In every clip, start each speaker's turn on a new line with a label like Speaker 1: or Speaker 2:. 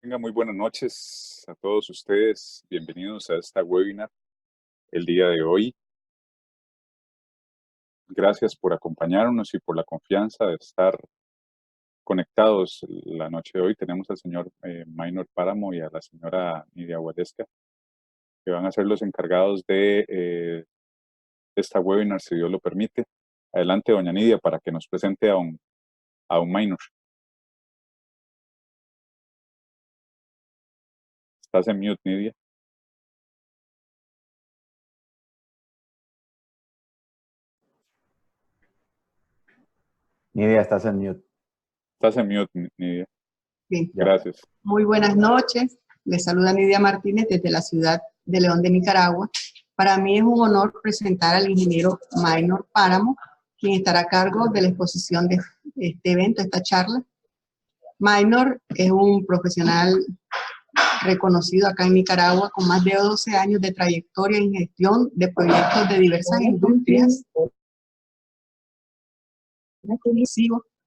Speaker 1: Venga, muy buenas noches a todos ustedes. Bienvenidos a esta webinar el día de hoy. Gracias por acompañarnos y por la confianza de estar conectados la noche de hoy. Tenemos al señor Maynor Páramo y a la señora Nidia Hualesca, que van a ser los encargados de esta webinar, si Dios lo permite. Adelante, doña Nidia, para que nos presente a un Maynor. Estás en mute, Nidia.
Speaker 2: Nidia, estás en mute.
Speaker 1: Estás en mute, Nidia.
Speaker 3: Bien.
Speaker 1: Gracias.
Speaker 3: Muy buenas noches. Les saluda Nidia Martínez desde la ciudad de León de Nicaragua. Para mí es un honor presentar al ingeniero Maynor Páramo, quien estará a cargo de la exposición de este evento, esta charla. Maynor es un profesional reconocido acá en Nicaragua con más de 12 años de trayectoria en gestión de proyectos de diversas industrias,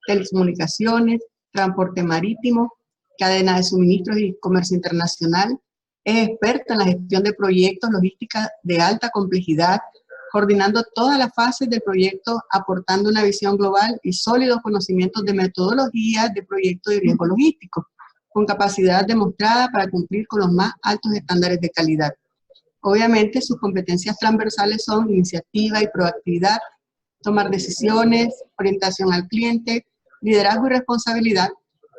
Speaker 3: telecomunicaciones, transporte marítimo, cadena de suministros y comercio internacional. Es experto en la gestión de proyectos logística de alta complejidad, coordinando todas las fases del proyecto, aportando una visión global y sólidos conocimientos de metodología de proyectos de riesgo logístico, con capacidad demostrada para cumplir con los más altos estándares de calidad. Obviamente, sus competencias transversales son iniciativa y proactividad, tomar decisiones, orientación al cliente, liderazgo y responsabilidad,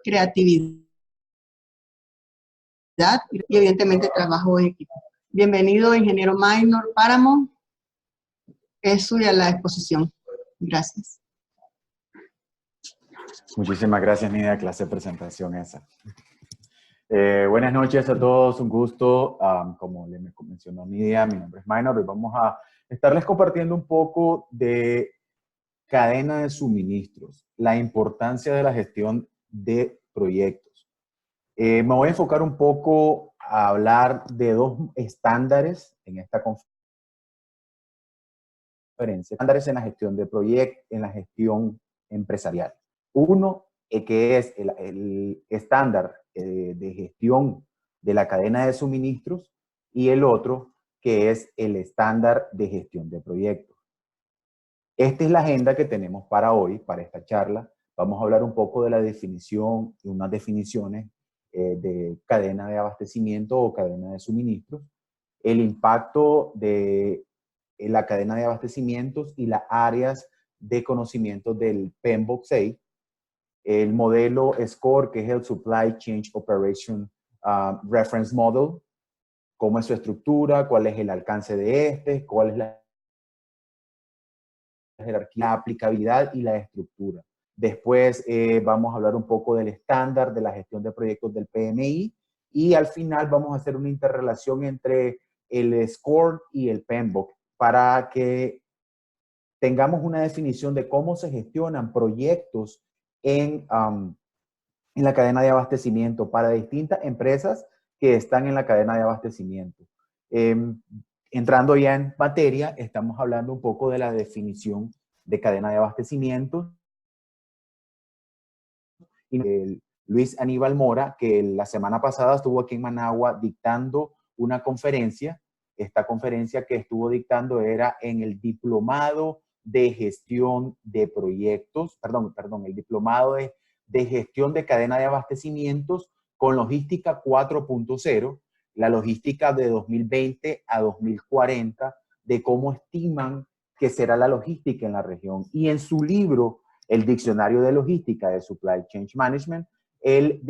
Speaker 3: creatividad y evidentemente trabajo en equipo. Bienvenido, ingeniero Maynor Páramo. Es suya la exposición. Gracias.
Speaker 2: Muchísimas gracias, Nidia. Clase de presentación esa. Buenas noches a todos. Un gusto. Como le mencionó Nidia, mi nombre es Maynor y vamos a estarles compartiendo un poco de cadena de suministros, la importancia de la gestión de proyectos. Me voy a enfocar un poco a hablar de dos estándares en esta conferencia. Estándares en la gestión de proyectos, en la gestión empresarial. Uno, que es el estándar de gestión de la cadena de suministros, y el otro, que es el estándar de gestión de proyectos. Esta es la agenda que tenemos para hoy, para esta charla. Vamos a hablar un poco de la definición, de unas definiciones de cadena de abastecimiento o cadena de suministros, el impacto de la cadena de abastecimientos y las áreas de conocimiento del PMBOK 6, el modelo SCORE, que es el Supply Chain Operation Reference Model, cómo es su estructura, cuál es el alcance de este, cuál es la jerarquía, la aplicabilidad y la estructura. Después vamos a hablar un poco del estándar de la gestión de proyectos del PMI y al final vamos a hacer una interrelación entre el SCORE y el PMBOK para que tengamos una definición de cómo se gestionan proyectos en la cadena de abastecimiento para distintas empresas que están en la cadena de abastecimiento. Entrando ya en materia, estamos hablando un poco de la definición de cadena de abastecimiento. Luis Aníbal Mora, que la semana pasada estuvo aquí en Managua dictando una conferencia. Esta conferencia que estuvo dictando era en el diplomado de gestión de proyectos, el diplomado de gestión de cadena de abastecimientos con logística 4.0, la logística de 2020 a 2040, de cómo estiman que será la logística en la región. Y en su libro, el Diccionario de Logística de Supply Chain Management, él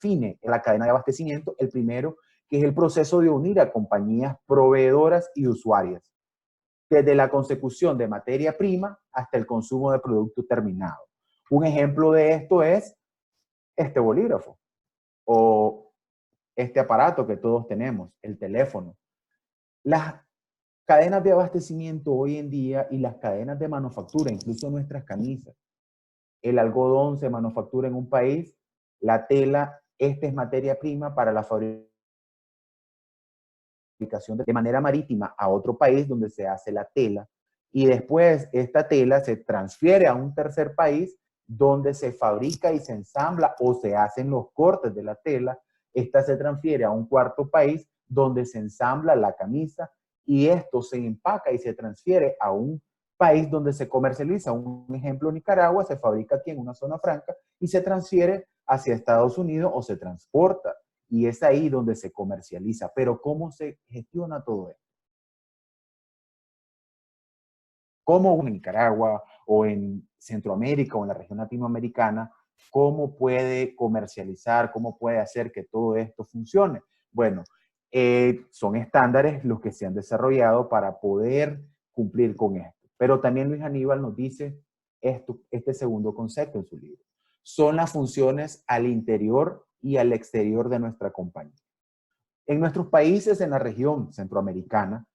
Speaker 2: define la cadena de abastecimiento, el primero, que es el proceso de unir a compañías proveedoras y usuarias, desde la consecución de materia prima hasta el consumo de producto terminado. Un ejemplo de esto es este bolígrafo o este aparato que todos tenemos, el teléfono. Las cadenas de abastecimiento hoy en día y las cadenas de manufactura, incluso nuestras camisas. El algodón se manufactura en un país, la tela, esta es materia prima para la fabricación de manera marítima a otro país donde se hace la tela y después esta tela se transfiere a un tercer país donde se fabrica y se ensambla o se hacen los cortes de la tela. Esta se transfiere a un cuarto país donde se ensambla la camisa y esto se empaca y se transfiere a un país donde se comercializa. Un ejemplo, Nicaragua, se fabrica aquí en una zona franca y se transfiere hacia Estados Unidos o se transporta. Y es ahí donde se comercializa. Pero ¿cómo se gestiona todo esto? ¿Cómo en Nicaragua o en Centroamérica o en la región latinoamericana, cómo puede comercializar, cómo puede hacer que todo esto funcione? Bueno, son estándares los que se han desarrollado para poder cumplir con esto. Pero también Luis Aníbal nos dice este segundo concepto en su libro. Son las funciones al interior y al exterior de nuestra compañía. En nuestros países, en la región centroamericana,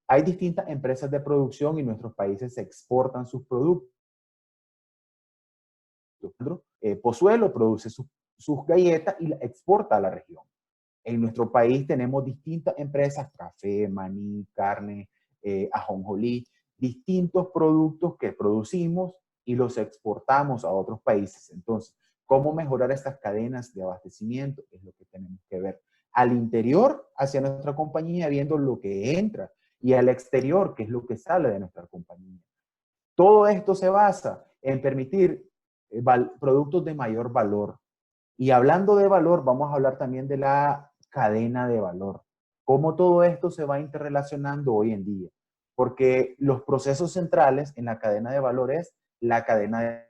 Speaker 2: hay distintas empresas de producción y nuestros países exportan sus productos. Pozuelo produce sus galletas y las exporta a la región. En nuestro país tenemos distintas empresas, café, maní, carne, ajonjolí, distintos productos que producimos y los exportamos a otros países. Entonces, ¿cómo mejorar estas cadenas de abastecimiento? Es lo que tenemos que ver. Al interior, hacia nuestra compañía, viendo lo que entra, y al exterior, que es lo que sale de nuestra compañía. Todo esto se basa en permitir productos de mayor valor. Y hablando de valor, vamos a hablar también de la cadena de valor. Cómo todo esto se va interrelacionando hoy en día. Porque los procesos centrales en la cadena de valor es la cadena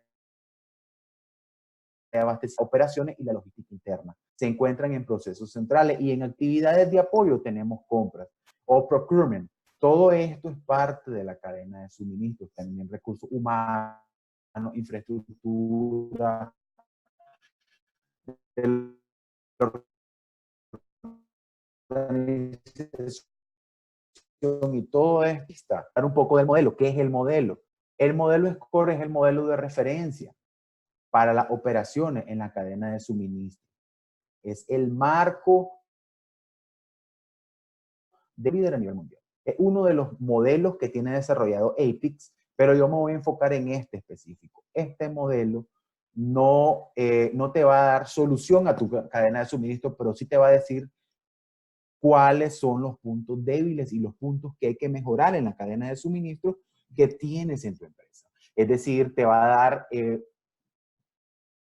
Speaker 2: de abastecimiento, operaciones y la logística interna. Se encuentran en procesos centrales y en actividades de apoyo tenemos compras o procurement. Todo esto es parte de la cadena de suministros, también recursos humanos, infraestructura, y todo esto. Hablar un poco del modelo. ¿Qué es el modelo? El modelo SCORE es el modelo de referencia para las operaciones en la cadena de suministro. Es el marco de líder a nivel mundial. Es uno de los modelos que tiene desarrollado APIX, pero yo me voy a enfocar en este específico. Este modelo no te va a dar solución a tu cadena de suministro, pero sí te va a decir cuáles son los puntos débiles y los puntos que hay que mejorar en la cadena de suministro que tienes en tu empresa. Es decir, te va a dar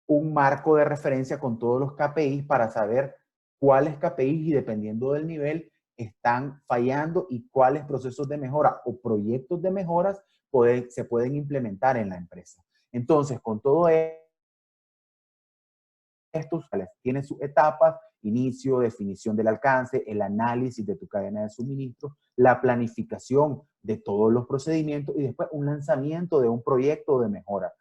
Speaker 2: un marco de referencia con todos los KPIs para saber cuáles KPIs y dependiendo del nivel están fallando y cuáles procesos de mejora o proyectos de mejoras se pueden implementar en la empresa. Entonces, con todo esto, tiene sus etapas: inicio, definición del alcance, el análisis de tu cadena de suministro, la planificación de todos los procedimientos y después un lanzamiento de un proyecto de mejora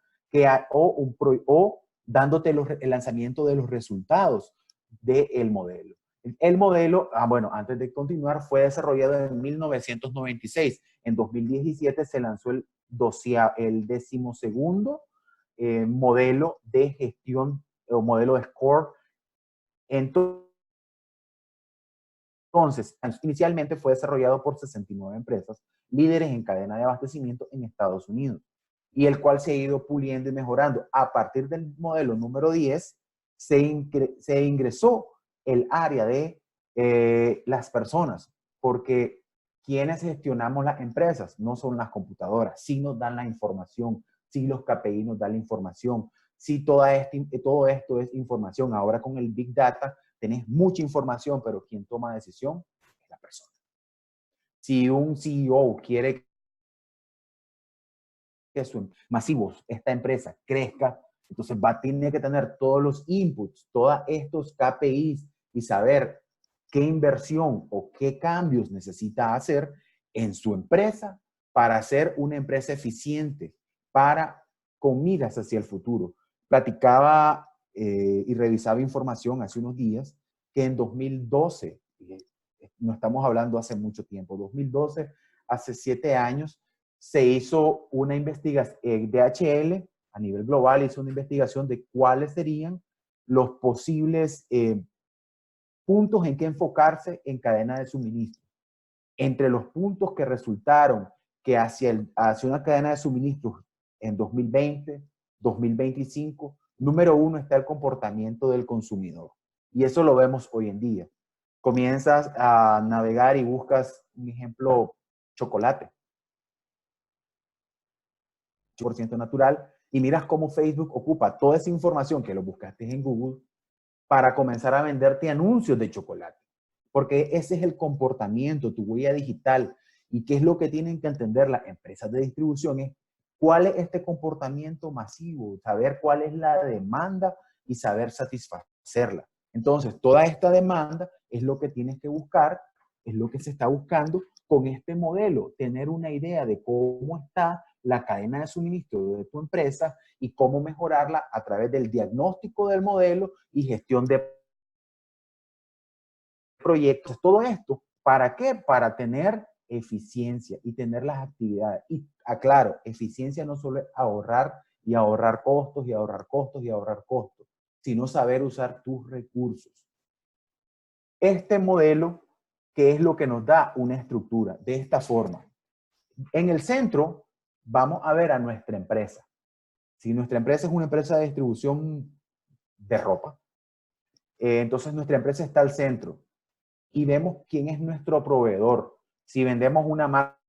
Speaker 2: o dándote el lanzamiento de los resultados del modelo. El modelo, bueno, antes de continuar, fue desarrollado en 1996. En 2017 se lanzó el 12º modelo de gestión o modelo de SCORE. Entonces, inicialmente fue desarrollado por 69 empresas líderes en cadena de abastecimiento en Estados Unidos, y el cual se ha ido puliendo y mejorando. A partir del modelo número 10, se ingresó el área de las personas, porque quienes gestionamos las empresas no son las computadoras, sí nos dan la información, sí los KPI nos dan la información, sí todo esto es información. Ahora con el Big Data tenés mucha información, pero quien toma decisión es la persona. Si un CEO quiere que esta empresa crezca, entonces va a tener que tener todos los inputs, todos estos KPIs y saber qué inversión o qué cambios necesita hacer en su empresa para hacer una empresa eficiente, con miras hacia el futuro. Platicaba y revisaba información hace unos días que en 2012, no estamos hablando hace mucho tiempo, 2012, hace 7 años, se hizo una investigación, DHL a nivel global hizo una investigación de cuáles serían los posibles puntos en que enfocarse en cadena de suministro. Entre los puntos que resultaron que hacia una cadena de suministro en 2020, 2025, número uno está el comportamiento del consumidor. Y eso lo vemos hoy en día. Comienzas a navegar y buscas, un ejemplo, chocolate, 100% natural, y miras cómo Facebook ocupa toda esa información que lo buscaste en Google para comenzar a venderte anuncios de chocolate. Porque ese es el comportamiento, tu huella digital. ¿Y qué es lo que tienen que entender las empresas de distribución? Es cuál es este comportamiento masivo, saber cuál es la demanda y saber satisfacerla. Entonces, toda esta demanda es lo que tienes que buscar, es lo que se está buscando con este modelo, tener una idea de cómo está la cadena de suministro de tu empresa y cómo mejorarla a través del diagnóstico del modelo y gestión de proyectos. Todo esto, ¿para qué? Para tener eficiencia y tener las actividades. Y aclaro, eficiencia no solo es ahorrar y ahorrar costos y ahorrar costos y ahorrar costos, sino saber usar tus recursos. Este modelo, que es lo que nos da una estructura de esta forma. En el centro vamos a ver a nuestra empresa. Si nuestra empresa es una empresa de distribución de ropa, entonces nuestra empresa está al centro y vemos quién es nuestro proveedor. Si vendemos una marca,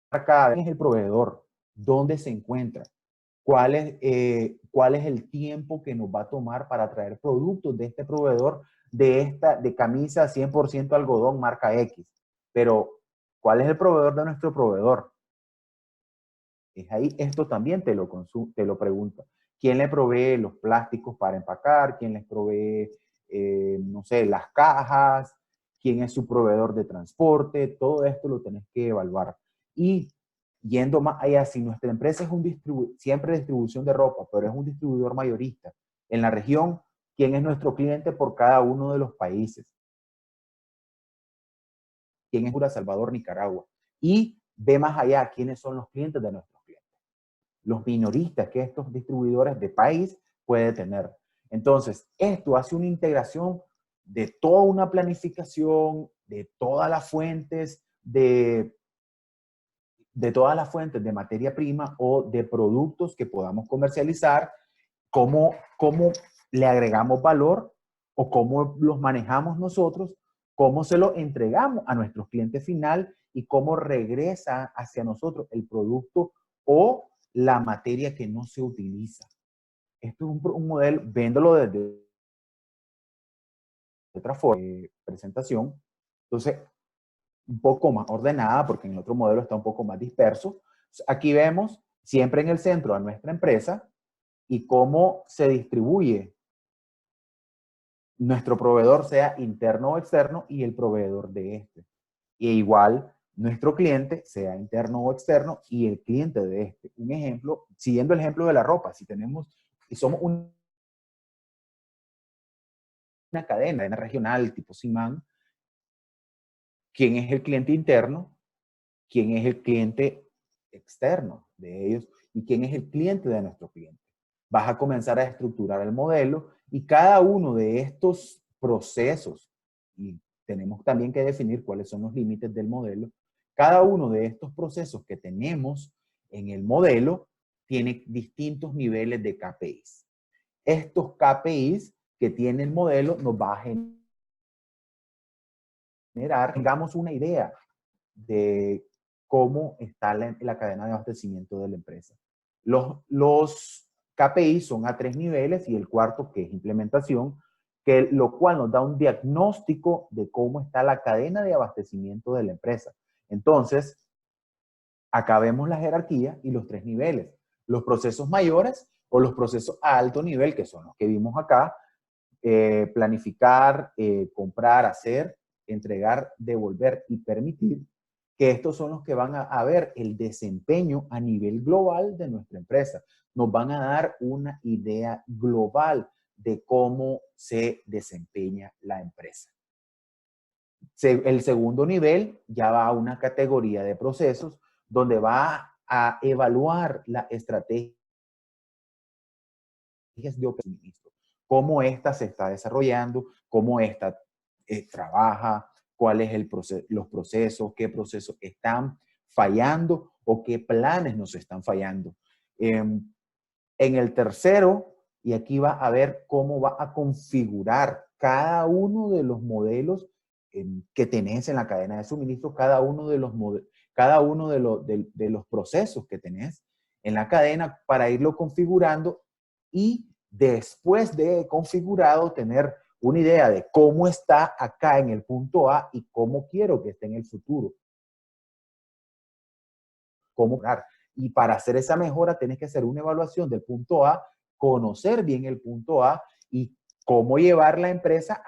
Speaker 2: ¿quién es el proveedor? ¿Dónde se encuentra? ¿Cuál es el tiempo que nos va a tomar para traer productos de este proveedor de camisa 100% algodón marca X? Pero, ¿cuál es el proveedor de nuestro proveedor? Es ahí, esto también te lo pregunta. ¿Quién le provee los plásticos para empacar? ¿Quién les provee, no sé, las cajas? ¿Quién es su proveedor de transporte? Todo esto lo tenés que evaluar. Y yendo más allá, si nuestra empresa es siempre distribución de ropa, pero es un distribuidor mayorista, en la región, ¿quién es nuestro cliente por cada uno de los países? ¿Quién es Salvador, Nicaragua? Y ve más allá, ¿quiénes son los clientes de nuestros clientes? Los minoristas que estos distribuidores de país pueden tener. Entonces, esto hace una integración de toda una planificación, de todas las fuentes de todas las fuentes de materia prima o de productos que podamos comercializar, cómo le agregamos valor o cómo los manejamos nosotros, cómo se lo entregamos a nuestro cliente final y cómo regresa hacia nosotros el producto o la materia que no se utiliza. Esto es un modelo, viéndolo desde otra forma de presentación. Entonces, un poco más ordenada, porque en el otro modelo está un poco más disperso. Aquí vemos siempre en el centro a nuestra empresa y cómo se distribuye nuestro proveedor, sea interno o externo, y el proveedor de este. E igual, nuestro cliente, sea interno o externo, y el cliente de este. Un ejemplo, siguiendo el ejemplo de la ropa, si somos una cadena regional tipo Simán, ¿quién es el cliente interno? ¿Quién es el cliente externo de ellos? ¿Y quién es el cliente de nuestro cliente? Vas a comenzar a estructurar el modelo y cada uno de estos procesos, y tenemos también que definir cuáles son los límites del modelo, cada uno de estos procesos que tenemos en el modelo tiene distintos niveles de KPIs. Estos KPIs que tiene el modelo nos va a generar, tengamos una idea de cómo está la cadena de abastecimiento de la empresa. Los KPI son a 3 niveles y el cuarto, que es implementación, lo cual nos da un diagnóstico de cómo está la cadena de abastecimiento de la empresa. Entonces, acá vemos la jerarquía y los 3 niveles. Los procesos mayores o los procesos a alto nivel, que son los que vimos acá, planificar, comprar, hacer, entregar, devolver y permitir, que estos son los que van a ver el desempeño a nivel global de nuestra empresa. Nos van a dar una idea global de cómo se desempeña la empresa. El segundo nivel ya va a una categoría de procesos donde va a evaluar la estrategia de suministro, cómo ésta se está desarrollando, cómo ésta trabaja, cuáles los procesos, qué procesos están fallando o qué planes nos están fallando. En el tercero, y aquí va a ver cómo va a configurar cada uno de los modelos que tenés en la cadena de suministro, cada uno de los procesos que tenés en la cadena para irlo configurando y después de configurado tener una idea de cómo está acá en el punto A y cómo quiero que esté en el futuro. Cómo mejorar. Y para hacer esa mejora tienes que hacer una evaluación del punto A, conocer bien el punto A y cómo llevar la empresa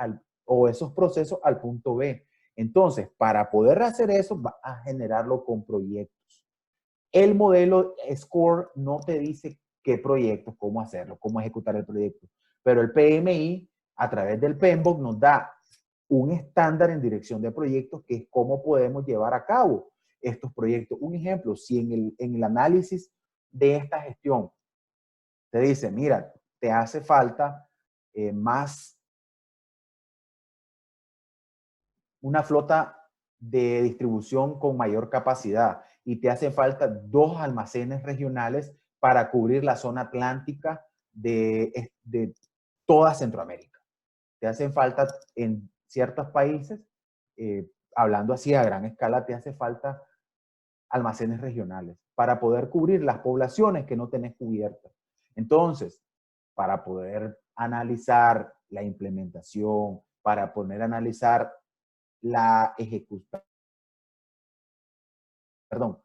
Speaker 2: o esos procesos al punto B. Entonces, para poder hacer eso, va a generarlo con proyectos. El modelo SCORE no te dice qué proyectos, cómo hacerlo, cómo ejecutar el proyecto. Pero el PMI, a través del PMBOK, nos da un estándar en dirección de proyectos que es cómo podemos llevar a cabo estos proyectos. Un ejemplo, si en el análisis de esta gestión te dice, mira, te hace falta más una flota de distribución con mayor capacidad y te hace falta 2 almacenes regionales para cubrir la zona atlántica de toda Centroamérica. Te hacen falta en ciertos países, hablando así a gran escala, te hace falta almacenes regionales para poder cubrir las poblaciones que no tenés cubiertas. Entonces, para poder analizar la implementación, para poder analizar la ejecución,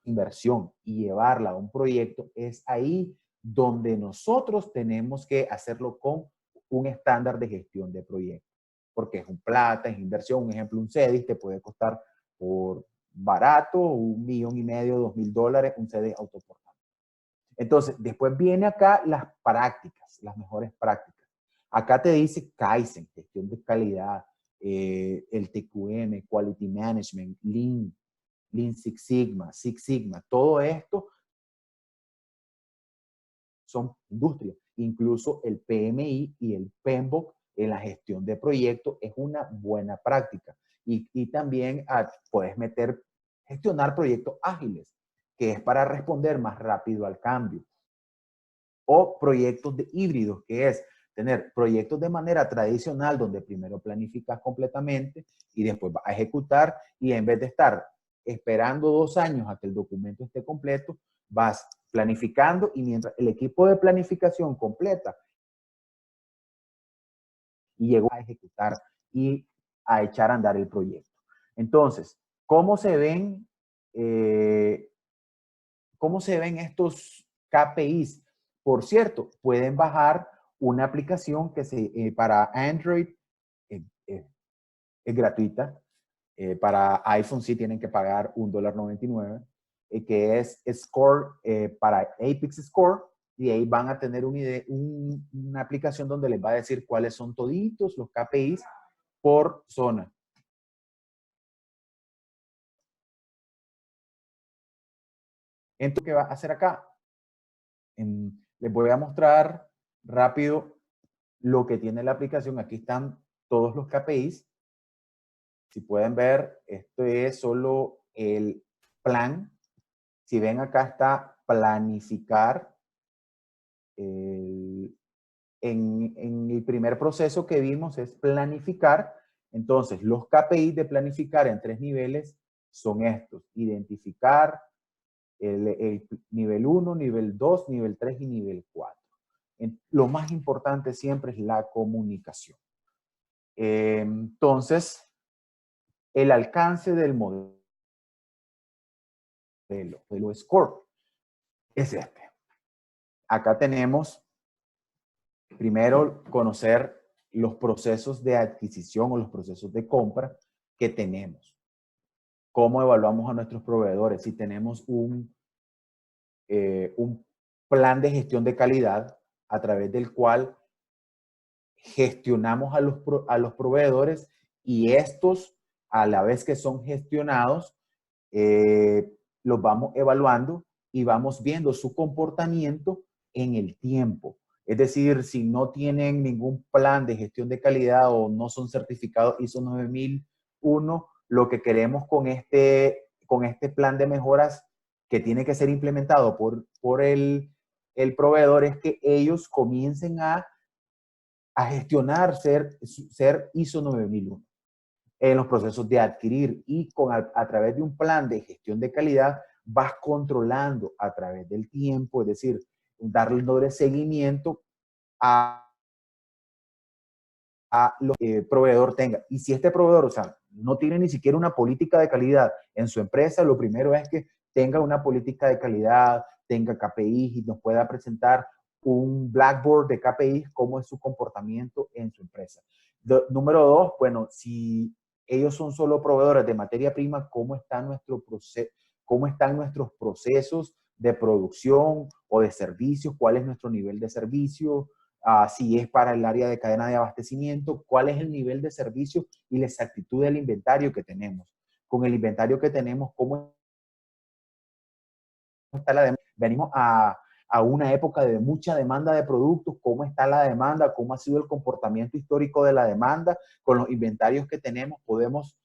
Speaker 2: inversión y llevarla a un proyecto, es ahí donde nosotros tenemos que hacerlo con un estándar de gestión de proyectos. Porque es un plata, es inversión. Un ejemplo, un CEDIS te puede costar por barato, $1,500,000, $2,000, un CEDIS autoportable. Entonces, después viene acá las prácticas, las mejores prácticas. Acá te dice Kaizen, gestión de calidad, el TQM, Quality Management, Lean Six Sigma, todo esto son industrias. Incluso el PMI y el PMBOK en la gestión de proyectos es una buena práctica. Y también puedes gestionar proyectos ágiles, que es para responder más rápido al cambio. O proyectos de híbridos, que es tener proyectos de manera tradicional, donde primero planificas completamente y después vas a ejecutar, y en vez de estar esperando 2 años a que el documento esté completo, vas planificando y mientras el equipo de planificación completa y llegó a ejecutar y a echar a andar el proyecto. Entonces, ¿cómo se ven estos KPIs? Por cierto, pueden bajar una aplicación que para Android es gratuita. Para iPhone sí tienen que pagar $1.99, que es Score, para Apex Score, y ahí van a tener una aplicación donde les va a decir cuáles son toditos los KPIs por zona. Entonces, ¿qué va a hacer acá? Les voy a mostrar rápido lo que tiene la aplicación. Aquí están todos los KPIs. Si pueden ver, esto es solo el plan. Si ven, acá está planificar. En el primer proceso que vimos es planificar. Entonces, los KPIs de planificar en 3 niveles son estos. Identificar, el nivel 1, nivel 2, nivel 3 y nivel 4. Lo más importante siempre es la comunicación. Entonces, el alcance del modelo SCORE es este. Acá tenemos, primero, conocer los procesos de adquisición o los procesos de compra que tenemos. Cómo evaluamos a nuestros proveedores. Si tenemos un plan de gestión de calidad a través del cual gestionamos a los proveedores, y estos, a la vez que son gestionados, los vamos evaluando y vamos viendo su comportamiento en el tiempo. Es decir, si no tienen ningún plan de gestión de calidad o no son certificados ISO 9001, lo que queremos con este plan de mejoras que tiene que ser implementado por el el proveedor es que ellos comiencen a gestionar, ser ISO 9001 en los procesos de adquirir, y a través de un plan de gestión de calidad vas controlando a través del tiempo, es decir, darle un doble seguimiento a lo que el proveedor tenga. Y si este proveedor, o sea, no tiene ni siquiera una política de calidad en su empresa, lo primero es que tenga una política de calidad, tenga KPIs y nos pueda presentar un blackboard de KPIs, cómo es su comportamiento en su empresa. Número dos, bueno, si ellos son solo proveedores de materia prima, ¿cómo están nuestros procesos de producción o de servicios? ¿Cuál es nuestro nivel de servicio? Si es para el área de cadena de abastecimiento, cuál es el nivel de servicio y la exactitud del inventario que tenemos. Con el inventario que tenemos, ¿cómo está la demanda? Venimos a una época de mucha demanda de productos, ¿cómo está la demanda? ¿Cómo ha sido el comportamiento histórico de la demanda? Con los inventarios que tenemos podemos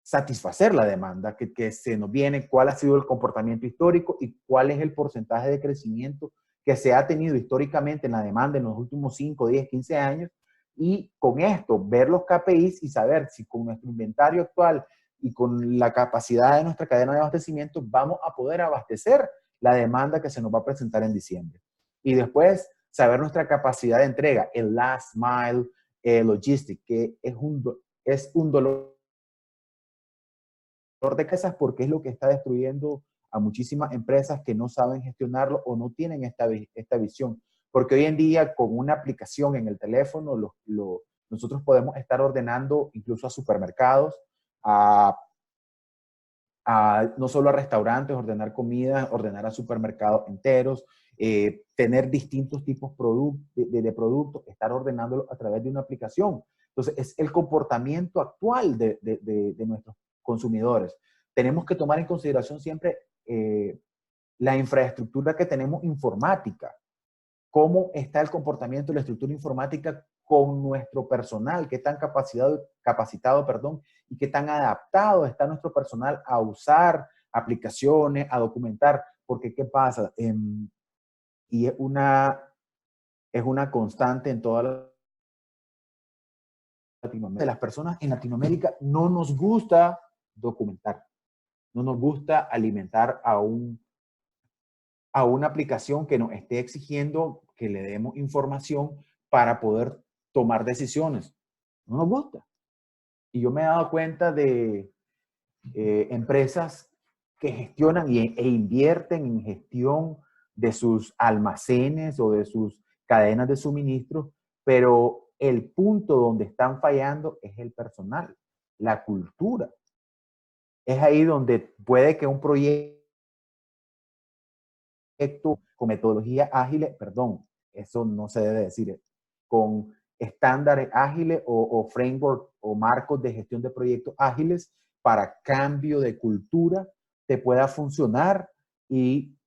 Speaker 2: satisfacer la demanda que se nos viene, cuál ha sido el comportamiento histórico y cuál es el porcentaje de crecimiento que se ha tenido históricamente en la demanda en los últimos 5, 10, 15 años. Y con esto, ver los KPIs y saber si con nuestro inventario actual y con la capacidad de nuestra cadena de abastecimiento vamos a poder abastecer la demanda que se nos va a presentar en diciembre. Y después, saber nuestra capacidad de entrega, el last mile logistic, que es un dolor de casas porque es lo que está destruyendo a muchísimas empresas que no saben gestionarlo o no tienen esta visión. Porque hoy en día con una aplicación en el teléfono nosotros podemos estar ordenando incluso a supermercados, no solo a restaurantes, ordenar comida, ordenar a supermercados enteros, tener distintos tipos de productos, estar ordenándolos a través de una aplicación. Entonces, es el comportamiento actual de nuestros consumidores. Tenemos que tomar en consideración siempre la infraestructura que tenemos informática, cómo está el comportamiento de la estructura informática con nuestro personal, qué tan capacitado, y qué tan adaptado está nuestro personal a usar aplicaciones, a documentar, porque ¿qué pasa? Y es una constante en toda Latinoamérica. Las personas en Latinoamérica no nos gusta documentar, no nos gusta alimentar a una aplicación que nos esté exigiendo que le demos información para poder tomar decisiones. No nos gusta. Y yo me he dado cuenta de empresas que gestionan e invierten en gestión de sus almacenes o de sus cadenas de suministro, pero el punto donde están fallando es el personal, la cultura. Es ahí donde puede que un proyecto con metodologías ágiles, perdón, eso no se debe decir, con estándares ágiles o framework o marcos de gestión de proyectos ágiles para cambio de cultura, te pueda funcionar y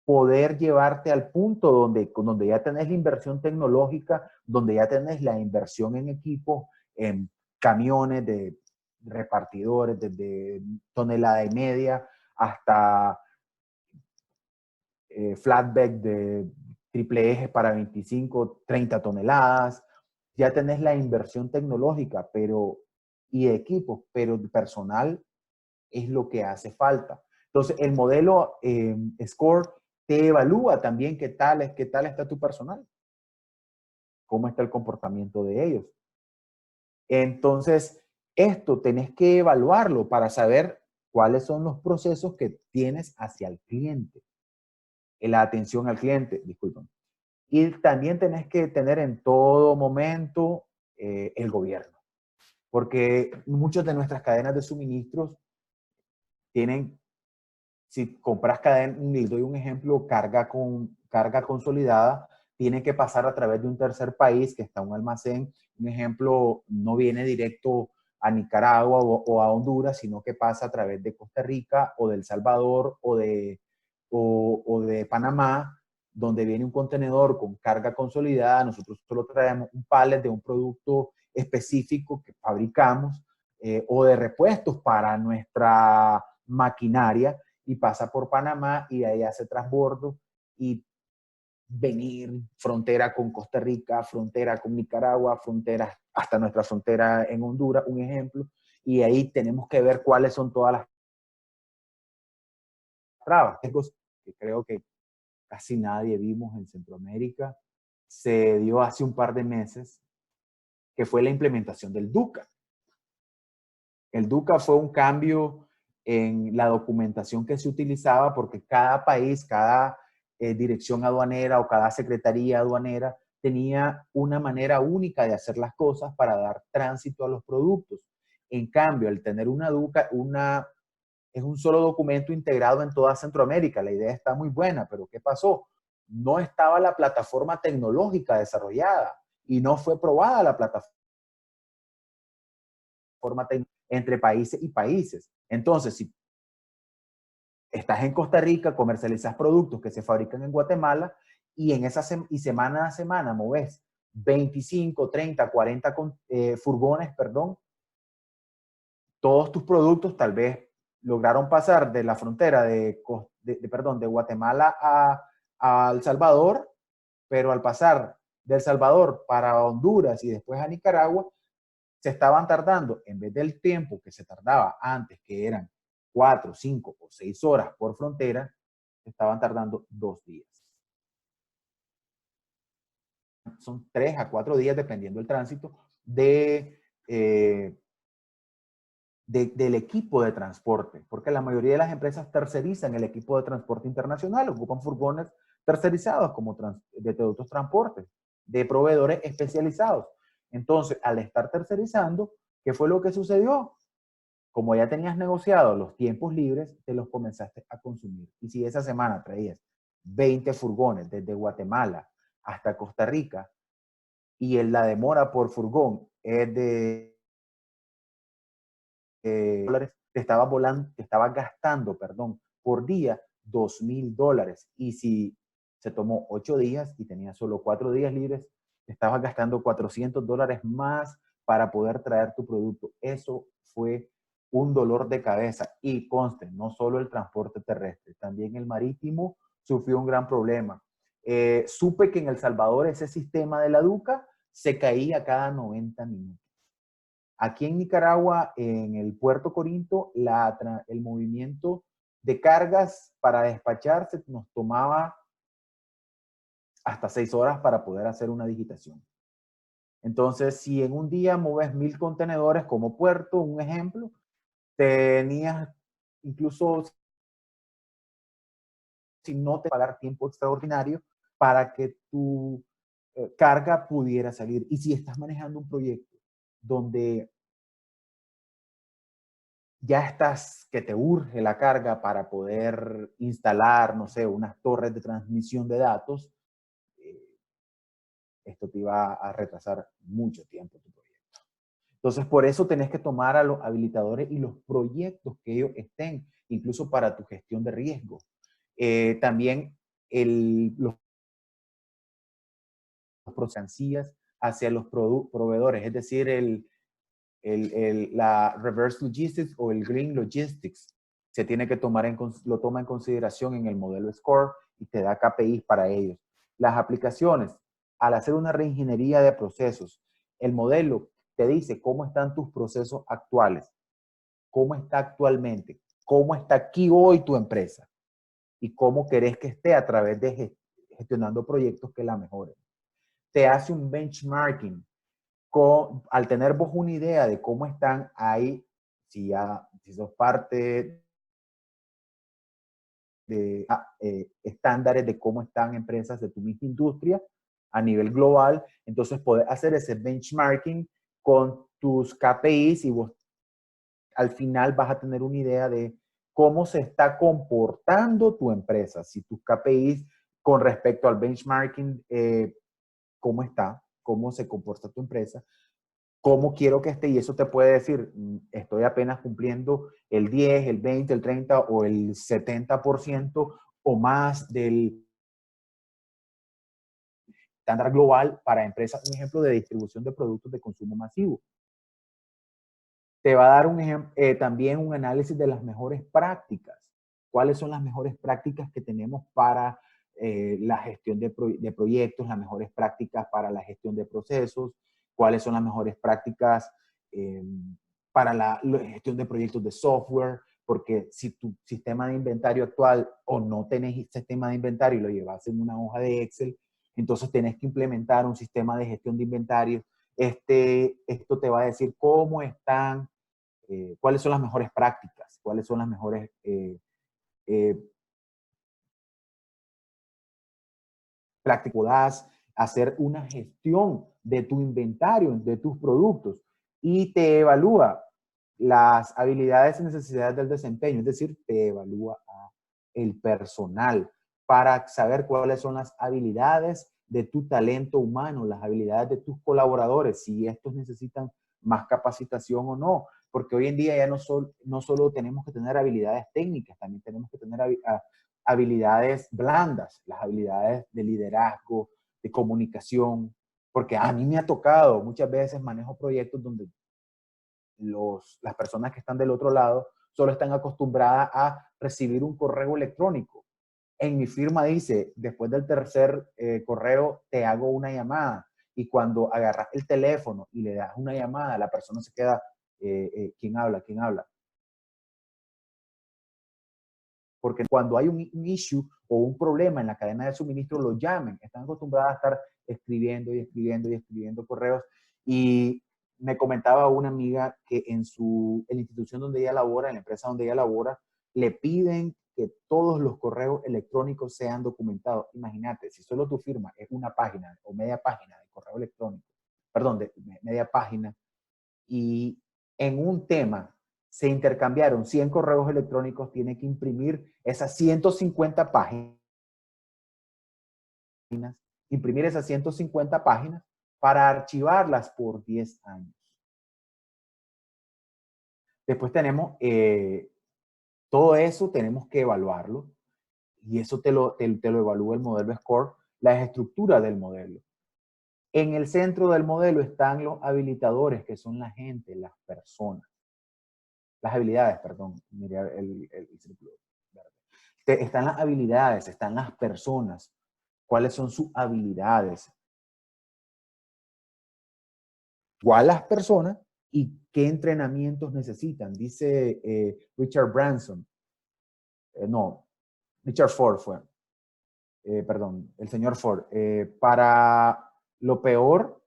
Speaker 2: poder llevarte al punto donde ya tenés la inversión tecnológica, donde ya tenés la inversión en equipos, en camiones de repartidores, desde tonelada y media hasta flatbed de triple eje para 25, 30 toneladas. Ya tenés la inversión tecnológica y equipos, pero el personal es lo que hace falta. Entonces, el modelo SCORE te evalúa también qué tal está tu personal, cómo está el comportamiento de ellos. Entonces, esto tenés que evaluarlo para saber cuáles son los procesos que tienes hacia el cliente. La atención al cliente, disculpen. Y también tenés que tener en todo momento el gobierno, porque muchas de nuestras cadenas de suministros tienen, si compras cadena, les doy un ejemplo, carga consolidada, tiene que pasar a través de un tercer país que está en un almacén. Un ejemplo, no viene directo a Nicaragua o a Honduras, sino que pasa a través de Costa Rica o de El Salvador o de Panamá, donde viene un contenedor con carga consolidada. Nosotros solo traemos un pallet de un producto específico que fabricamos o de repuestos para nuestra maquinaria, y pasa por Panamá y de ahí hace transbordo y venir frontera con Costa Rica, frontera con Nicaragua, frontera hasta nuestra frontera en Honduras, un ejemplo, y ahí tenemos que ver cuáles son todas las trabas, que creo que casi nadie vimos en Centroamérica. Se dio hace un par de meses, que fue la implementación del DUCA. El DUCA fue un cambio en la documentación que se utilizaba porque cada país, cada dirección aduanera o cada secretaría aduanera tenía una manera única de hacer las cosas para dar tránsito a los productos. En cambio, al tener una DUCA, es un solo documento integrado en toda Centroamérica. La idea está muy buena, pero ¿qué pasó? No estaba la plataforma tecnológica desarrollada y no fue probada la plataforma entre países y países. Entonces, si estás en Costa Rica, comercializas productos que se fabrican en Guatemala y en esa semana a semana moves 25, 30, 40 furgones, perdón, todos tus productos tal vez lograron pasar de la frontera de Guatemala a El Salvador, pero al pasar de El Salvador para Honduras y después a Nicaragua, se estaban tardando, en vez del tiempo que se tardaba antes, que eran 4, 5 o 6 horas por frontera, se estaban tardando 2 días. Son 3 a 4 días, dependiendo del tránsito, del equipo de transporte, porque la mayoría de las empresas tercerizan el equipo de transporte internacional, ocupan furgones tercerizados como de otros transportes, de proveedores especializados. Entonces, al estar tercerizando, ¿qué fue lo que sucedió? Como ya tenías negociado los tiempos libres, te los comenzaste a consumir. Y si esa semana traías 20 furgones desde Guatemala hasta Costa Rica y la demora por furgón es de dólares, te estaba gastando, perdón, por día $2,000. Y si se tomó 8 días y tenía solo 4 días libres, te estabas gastando $400 más para poder traer tu producto. Eso fue un dolor de cabeza. Y conste, no solo el transporte terrestre, también el marítimo sufrió un gran problema. Supe que en El Salvador ese sistema de la DUCA se caía cada 90 minutos. Aquí en Nicaragua, en el Puerto Corinto, el movimiento de cargas para despacharse nos tomaba hasta 6 horas para poder hacer una digitación. Entonces, si en un día mueves 1,000 contenedores como puerto, un ejemplo, tenías incluso, si no te pagar tiempo extraordinario para que tu carga pudiera salir. Y si estás manejando un proyecto donde ya estás, que te urge la carga para poder instalar, no sé, unas torres de transmisión de datos, esto te iba a retrasar mucho tiempo tu proyecto. Entonces, por eso tenés que tomar a los habilitadores y los proyectos que ellos estén, incluso para tu gestión de riesgo. También los mercancías hacia los proveedores, es decir, la reverse logistics o el green logistics se tiene que lo toma en consideración en el modelo SCORE y te da KPIs para ellos. Las aplicaciones, al hacer una reingeniería de procesos, el modelo te dice cómo están tus procesos actuales, cómo está actualmente, cómo está aquí hoy tu empresa y cómo querés que esté a través de gestionando proyectos que la mejoren. Te hace un benchmarking. Al tener vos una idea de cómo están ahí, si sos parte de estándares de cómo están empresas de tu misma industria a nivel global, entonces poder hacer ese benchmarking con tus KPIs y vos al final vas a tener una idea de cómo se está comportando tu empresa, si tus KPIs con respecto al benchmarking, cómo está, cómo se comporta tu empresa, cómo quiero que esté, y eso te puede decir, estoy apenas cumpliendo el 10, el 20, el 30 o el 70% o más del estándar global para empresas, un ejemplo de distribución de productos de consumo masivo. Te va a dar también un análisis de las mejores prácticas. ¿Cuáles son las mejores prácticas que tenemos para la gestión de proyectos, las mejores prácticas para la gestión de procesos, cuáles son las mejores prácticas para la gestión de proyectos de software, porque si tu sistema de inventario actual o no tenés sistema de inventario y lo llevas en una hoja de Excel, entonces tenés que implementar un sistema de gestión de inventario. Esto te va a decir cómo están, cuáles son las mejores prácticas, cuáles son las mejores prácticas. Podás hacer una gestión de tu inventario, de tus productos, y te evalúa las habilidades y necesidades del desempeño, es decir, te evalúa el personal para saber cuáles son las habilidades de tu talento humano, las habilidades de tus colaboradores, si estos necesitan más capacitación o no, porque hoy en día ya no solo tenemos que tener habilidades técnicas, también tenemos que tener habilidades blandas, las habilidades de liderazgo, de comunicación, porque a mí me ha tocado, muchas veces manejo proyectos donde las personas que están del otro lado solo están acostumbradas a recibir un correo electrónico. En mi firma dice, después del tercer correo te hago una llamada, y cuando agarras el teléfono y le das una llamada, la persona se queda, ¿quién habla? ¿Quién habla? Porque cuando hay un issue o un problema en la cadena de suministro, lo llamen. Están acostumbradas a estar escribiendo y escribiendo y escribiendo correos. Y me comentaba una amiga que en la institución donde ella labora, en la empresa donde ella labora, le piden que todos los correos electrónicos sean documentados. Imagínate, si solo tu firma es una página o media página de correo electrónico, perdón, de media página, y en un tema se intercambiaron 100 correos electrónicos, tiene que imprimir esas 150 páginas, imprimir esas 150 páginas para archivarlas por 10 años. Después tenemos todo eso, tenemos que evaluarlo, y eso te lo evalúa el modelo SCORE, la estructura del modelo. En el centro del modelo están los habilitadores, que son la gente, las personas. Las habilidades, perdón, mire el círculo verde. Están las habilidades, están las personas. ¿Cuáles son sus habilidades? ¿Cuáles las personas y qué entrenamientos necesitan? Dice Richard Branson. Richard Ford fue. Perdón, el señor Ford. Para lo peor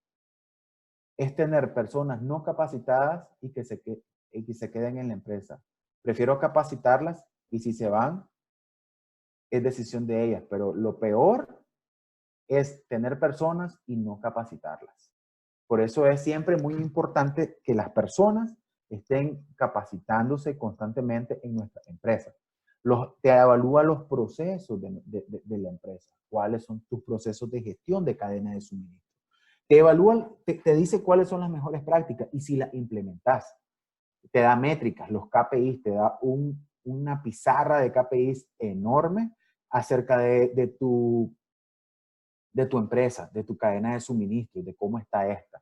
Speaker 2: es tener personas no capacitadas y que se queden en la empresa. Prefiero capacitarlas, y si se van, es decisión de ellas. Pero lo peor es tener personas y no capacitarlas. Por eso es siempre muy importante que las personas estén capacitándose constantemente en nuestra empresa. Te evalúa los procesos de la empresa. ¿Cuáles son tus procesos de gestión de cadena de suministro? Te evalúa, te dice cuáles son las mejores prácticas y si las implementas. Te da métricas, los KPIs, te da una pizarra de KPIs enorme acerca de tu empresa, de tu cadena de suministro, de cómo está esta.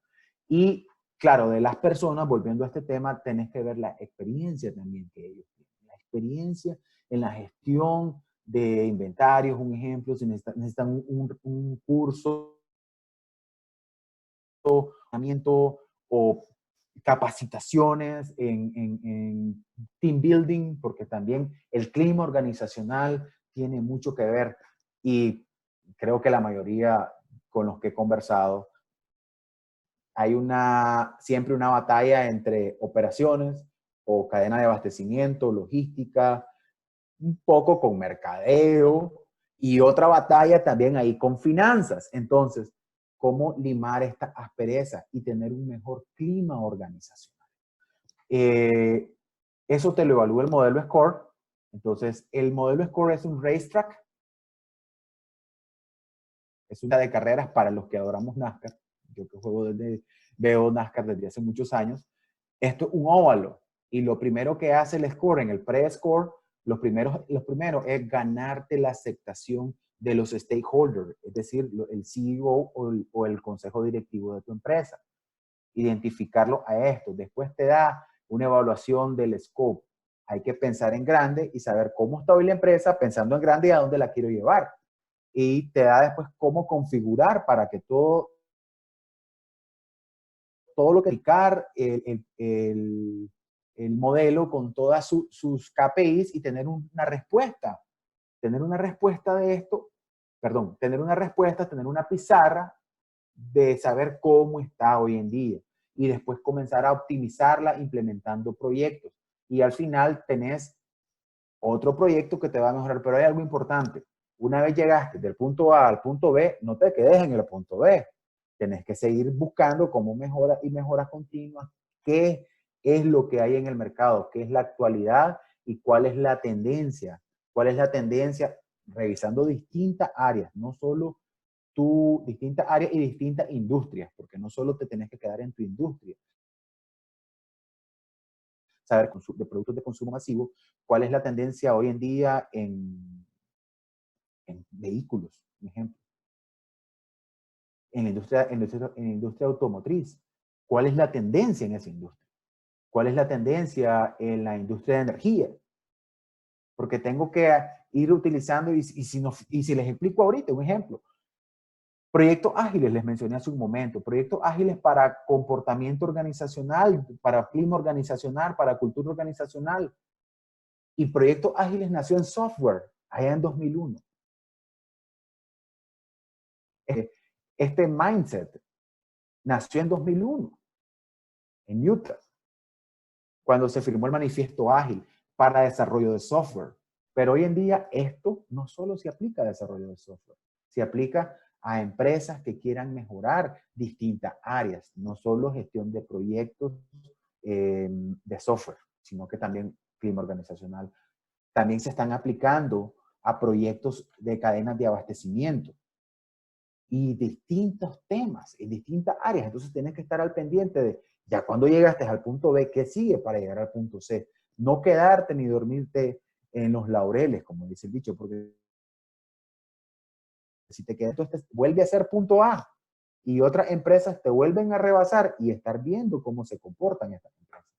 Speaker 2: Y claro, de las personas, volviendo a este tema, tenés que ver la experiencia también que ellos tienen. La experiencia en la gestión de inventarios, un ejemplo, si necesitan un curso, o capacitaciones en team building, porque también el clima organizacional tiene mucho que ver, y creo que la mayoría con los que he conversado, hay siempre una batalla entre operaciones o cadena de abastecimiento, logística, un poco con mercadeo, y otra batalla también ahí con finanzas. Entonces, ¿cómo limar esta aspereza y tener un mejor clima organizacional? Eso te lo evalúa el modelo SCORE. Entonces, el modelo SCORE es un racetrack. Es una de carreras para los que adoramos NASCAR. Yo que veo NASCAR desde hace muchos años. Esto es un óvalo. Y lo primero que hace el SCORE en el pre-SCORE, lo primero es ganarte la aceptación de los stakeholders, es decir, el CEO o el consejo directivo de tu empresa. Identificarlo a esto. Después te da una evaluación del scope. Hay que pensar en grande y saber cómo está hoy la empresa, pensando en grande y a dónde la quiero llevar. y te da después cómo configurar para que todo lo que aplicar el modelo con todas sus KPIs y tener una respuesta. Tener una respuesta de esto, perdón, tener una respuesta, tener una pizarra de saber cómo está hoy en día y después comenzar a optimizarla implementando proyectos. Y al final tenés otro proyecto que te va a mejorar, pero hay algo importante. Una vez llegaste del punto A al punto B, no te quedes en el punto B. Tenés que seguir buscando cómo mejora y mejoras continuas, qué es lo que hay en el mercado, qué es la actualidad y cuál es la tendencia. ¿Cuál es la tendencia? Revisando distintas áreas, no solo distintas áreas y distintas industrias, porque no solo te tenés que quedar en tu industria. Saber de productos de consumo masivo, cuál es la tendencia hoy en día en vehículos, por ejemplo. En la industria automotriz, ¿cuál es la tendencia en esa industria? ¿Cuál es la tendencia en la industria de energía? Porque tengo que ir utilizando, y si les explico ahorita un ejemplo, proyectos ágiles, les mencioné hace un momento, proyectos ágiles para comportamiento organizacional, para clima organizacional, para cultura organizacional. Y proyectos ágiles nació en software, allá en 2001. Este mindset nació en 2001, en Utah, cuando se firmó el manifiesto ágil para desarrollo de software. Pero hoy en día esto no solo se aplica a desarrollo de software, se aplica a empresas que quieran mejorar distintas áreas, no solo gestión de proyectos de software, sino que también clima organizacional. También se están aplicando a proyectos de cadenas de abastecimiento y distintos temas en distintas áreas. Entonces tienes que estar al pendiente de ya cuando llegaste al punto B, ¿qué sigue para llegar al punto C? No quedarte ni dormirte en los laureles, como dice el dicho, porque si te quedas, entonces vuelve a ser punto A y otras empresas te vuelven a rebasar y estar viendo cómo se comportan estas empresas.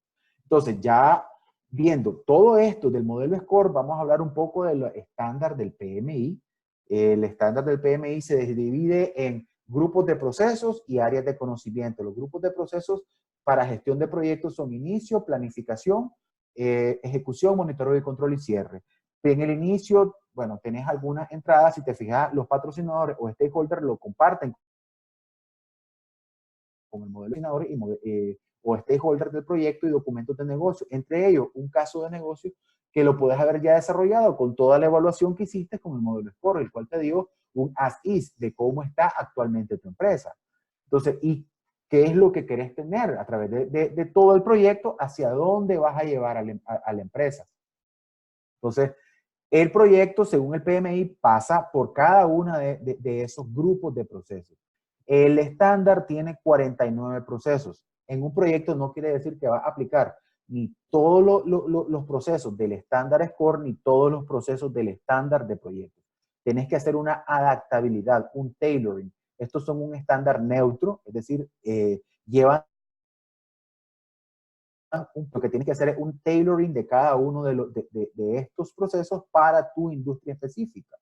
Speaker 2: Entonces, ya viendo todo esto del modelo SCORE, vamos a hablar un poco del estándar del PMI. El estándar del PMI se divide en grupos de procesos y áreas de conocimiento. Los grupos de procesos para gestión de proyectos son inicio, planificación, ejecución, monitoreo y control y cierre. En el inicio, bueno, tenés algunas entradas, si te fijas, los patrocinadores o stakeholders lo comparten con el modelo patrocinador o stakeholders del proyecto y documentos de negocio. Entre ellos, un caso de negocio que lo puedes haber ya desarrollado con toda la evaluación que hiciste con el modelo SCORE, el cual te dio un as-is de cómo está actualmente tu empresa. Entonces, ¿y qué es lo que querés tener a través de todo el proyecto? ¿Hacia dónde vas a llevar a la empresa? Entonces, el proyecto, según el PMI, pasa por cada uno de esos grupos de procesos. El estándar tiene 49 procesos. En un proyecto no quiere decir que va a aplicar ni todos los procesos del estándar SCORE, ni todos los procesos del estándar de proyecto. Tenés que hacer una adaptabilidad, un tailoring. Estos son un estándar neutro, es decir, llevan lo que tienes que hacer es un tailoring de cada uno de estos procesos para tu industria específica.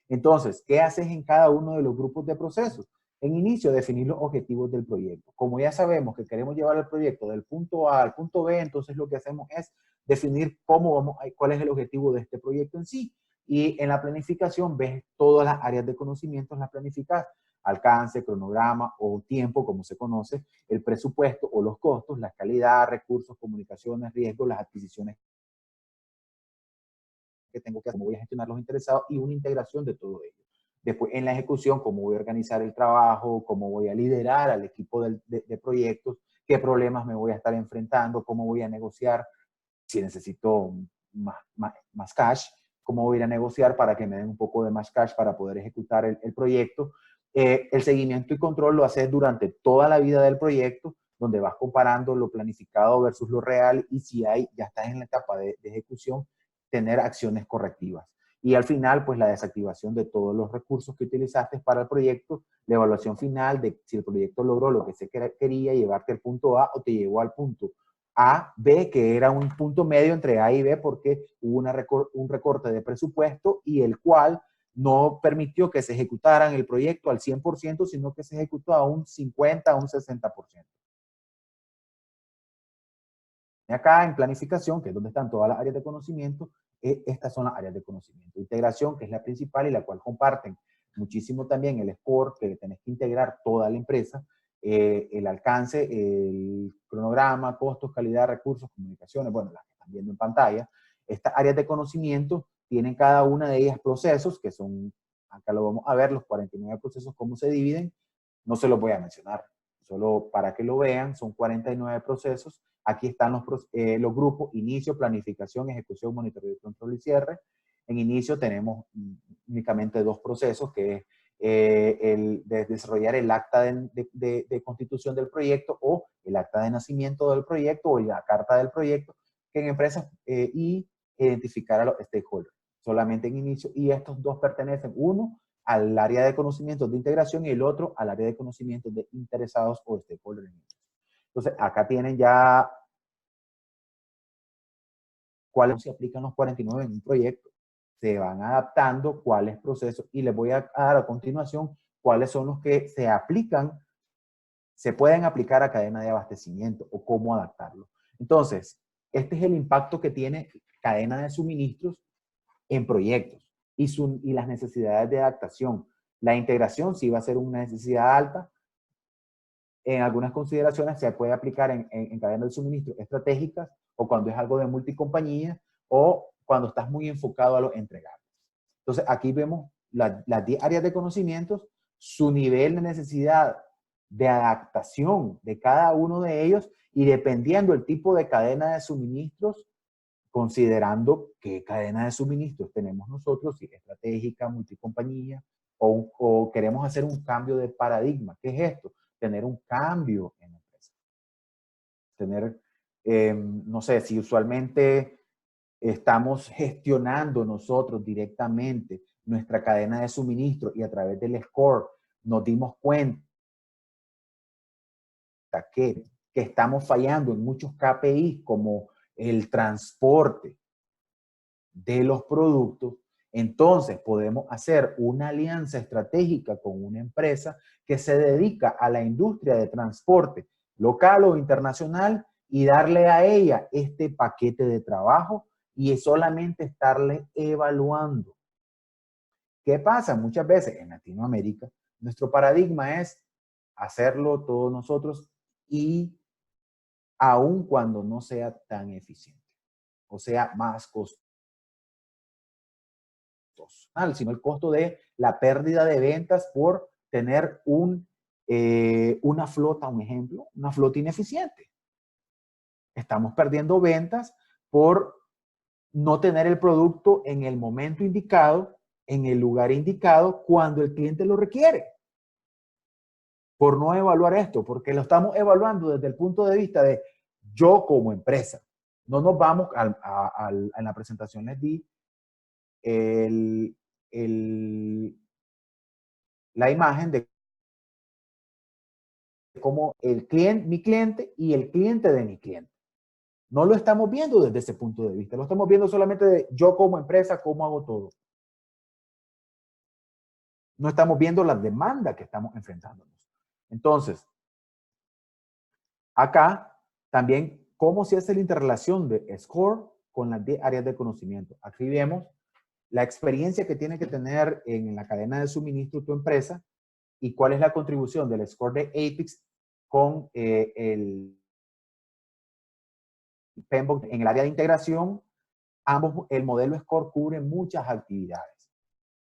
Speaker 2: Entonces, ¿qué haces en cada uno de los grupos de procesos? En inicio, definir los objetivos del proyecto. Como ya sabemos que queremos llevar el proyecto del punto A al punto B, entonces lo que hacemos es definir cuál es el objetivo de este proyecto en sí. Y en la planificación ves todas las áreas de conocimientos, las planificas. Alcance, cronograma o tiempo, como se conoce, el presupuesto o los costos, la calidad, recursos, comunicaciones, riesgos, las adquisiciones que tengo que hacer, cómo voy a gestionar los interesados y una integración de todo ello. Después, en la ejecución, cómo voy a organizar el trabajo, cómo voy a liderar al equipo de proyectos, qué problemas me voy a estar enfrentando, cómo voy a negociar, si necesito más cash, cómo voy a ir a negociar para que me den un poco de más cash para poder ejecutar el proyecto. El seguimiento y control lo haces durante toda la vida del proyecto, donde vas comparando lo planificado versus lo real y si ya estás en la etapa de ejecución, tener acciones correctivas. Y al final, pues la desactivación de todos los recursos que utilizaste para el proyecto, la evaluación final de si el proyecto logró lo que se quería, llevarte al punto A o te llevó al punto A, B, que era un punto medio entre A y B porque hubo un recorte de presupuesto y el cual no permitió que se ejecutaran el proyecto al 100%, sino que se ejecutó a un 50, a un 60%. Y acá en planificación, que es donde están todas las áreas de conocimiento, estas son las áreas de conocimiento. Integración, que es la principal y la cual comparten muchísimo también el score, que tenés que integrar toda la empresa, el alcance, el cronograma, costos, calidad, recursos, comunicaciones, bueno, las que están viendo en pantalla. Estas áreas de conocimiento tienen cada una de ellas procesos, que son, acá lo vamos a ver, los 49 procesos, cómo se dividen. No se los voy a mencionar, solo para que lo vean, son 49 procesos. Aquí están los grupos: inicio, planificación, ejecución, monitoreo, control y cierre. En inicio tenemos únicamente dos procesos, que es el de desarrollar el acta de constitución del proyecto o el acta de nacimiento del proyecto o la carta del proyecto, que en empresas, y identificar a los stakeholders. Solamente en inicio, y estos dos pertenecen, uno al área de conocimientos de integración y el otro al área de conocimientos de interesados o stakeholders. Entonces, acá tienen ya cuáles se aplican los 49 en un proyecto. Se van adaptando cuáles procesos, y les voy a dar a continuación cuáles son los que se aplican, se pueden aplicar a cadena de abastecimiento o cómo adaptarlo. Entonces, este es el impacto que tiene cadena de suministros en proyectos y las necesidades de adaptación. La integración sí va a ser una necesidad alta. En algunas consideraciones se puede aplicar en cadenas de suministro estratégicas, o cuando es algo de multicompañía, o cuando estás muy enfocado a los entregables. Entonces, aquí vemos las 10 áreas de conocimientos, su nivel de necesidad de adaptación de cada uno de ellos, y dependiendo el tipo de cadena de suministros, considerando qué cadena de suministros tenemos nosotros, si es estratégica, multicompañía, o queremos hacer un cambio de paradigma. ¿Qué es esto? Tener un cambio en la empresa. Tener, no sé, si usualmente estamos gestionando nosotros directamente nuestra cadena de suministro y a través del score nos dimos cuenta que estamos fallando en muchos KPIs, como el transporte de los productos, entonces podemos hacer una alianza estratégica con una empresa que se dedica a la industria de transporte local o internacional, y darle a ella este paquete de trabajo y solamente estarle evaluando. ¿Qué pasa? Muchas veces en Latinoamérica nuestro paradigma es hacerlo todos nosotros, y aun cuando no sea tan eficiente, o sea, más costoso, sino el costo de la pérdida de ventas por tener una flota, un ejemplo, una flota ineficiente. Estamos perdiendo ventas por no tener el producto en el momento indicado, en el lugar indicado, cuando el cliente lo requiere. Por no evaluar esto, porque lo estamos evaluando desde el punto de vista de yo como empresa. No nos vamos en la presentación les di la imagen de cómo el cliente, mi cliente y el cliente de mi cliente. No lo estamos viendo desde ese punto de vista. Lo estamos viendo solamente de yo como empresa, cómo hago todo. No estamos viendo las demandas que estamos enfrentándonos. Entonces, acá también cómo se hace la interrelación de SCORE con las 10 áreas de conocimiento. Aquí vemos la experiencia que tiene que tener en la cadena de suministro tu empresa, y cuál es la contribución del score de APIX con el PMBOK en el área de integración. Ambos, el modelo SCORE cubre muchas actividades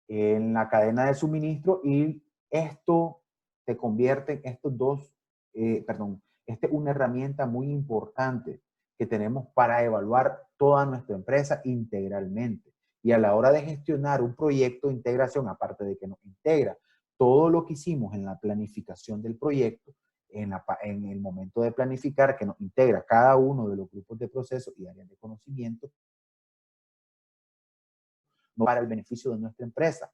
Speaker 2: en la cadena de suministro, y esto te convierte en estos dos, esta es una herramienta muy importante que tenemos para evaluar toda nuestra empresa integralmente. Y a la hora de gestionar un proyecto de integración, aparte de que nos integra todo lo que hicimos en la planificación del proyecto, en el momento de planificar, que nos integra cada uno de los grupos de proceso y áreas de conocimiento, para el beneficio de nuestra empresa.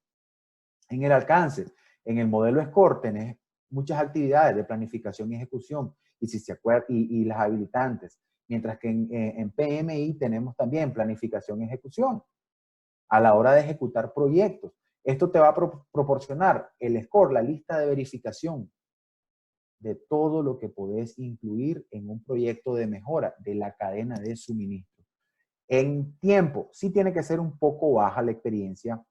Speaker 2: En el alcance, en el modelo SCORE tenés muchas actividades de planificación y ejecución, y si se acuerdan, y las habilitantes, mientras que en PMI tenemos también planificación y ejecución a la hora de ejecutar proyectos. Esto te va a proporcionar el score, la lista de verificación de todo lo que podés incluir en un proyecto de mejora de la cadena de suministro. En tiempo, sí tiene que ser un poco baja la experiencia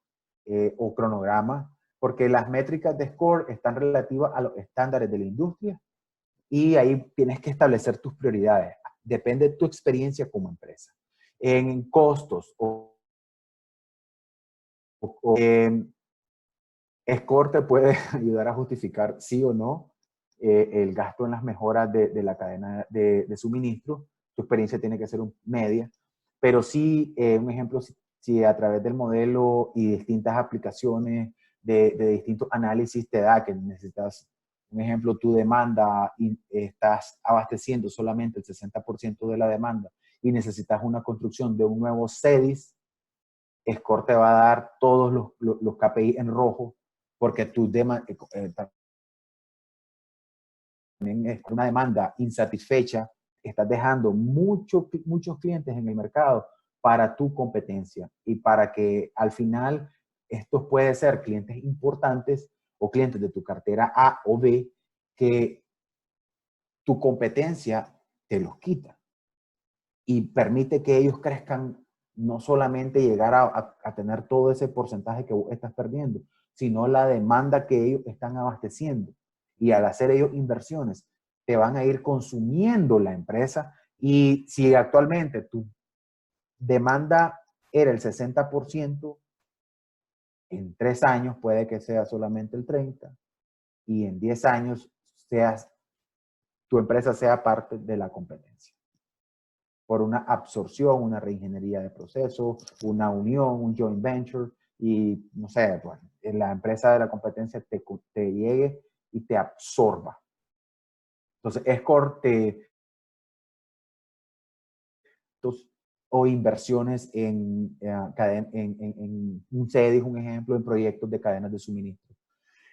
Speaker 2: o cronograma, porque las métricas de score están relativas a los estándares de la industria y ahí tienes que establecer tus prioridades. Depende de tu experiencia como empresa. En costos score te puede ayudar a justificar sí o no el gasto en las mejoras de la cadena de suministro. Tu experiencia tiene que ser media, pero sí, un ejemplo, si a través del modelo y distintas aplicaciones de distintos análisis te da que necesitas, un ejemplo, tu demanda y estás abasteciendo solamente el 60% de la demanda y necesitas una construcción de un nuevo CEDIS, Score te va a dar todos los KPI en rojo porque tu también es una demanda insatisfecha, estás dejando muchos clientes en el mercado para tu competencia y para que al final estos pueden ser clientes importantes o clientes de tu cartera A o B que tu competencia te los quita y permite que ellos crezcan, no solamente llegar a tener todo ese porcentaje que vos estás perdiendo, sino la demanda que ellos están abasteciendo. Y al hacer ellos inversiones, te van a ir consumiendo la empresa. Y si actualmente tu demanda era el 60%, en 3 años puede que sea solamente el 30%, y en 10 años tu empresa sea parte de la competencia. Por una absorción, una reingeniería de procesos, una unión, un joint venture, y no sé, bueno, la empresa de la competencia te llegue y te absorba. Entonces, Score o inversiones en un CEDIS, un ejemplo, en proyectos de cadenas de suministro.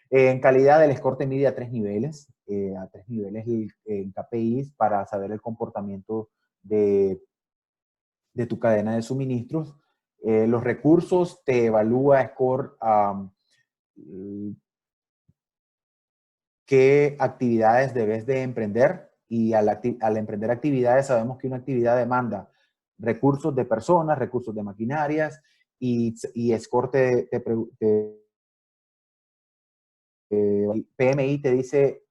Speaker 2: En calidad, el score te mide a 3 niveles, en KPIs para saber el comportamiento de tu cadena de suministros. Los recursos te evalúa Score qué actividades debes de emprender, y al emprender actividades sabemos que una actividad demanda recursos de personas, recursos de maquinarias, y Score PMI te dice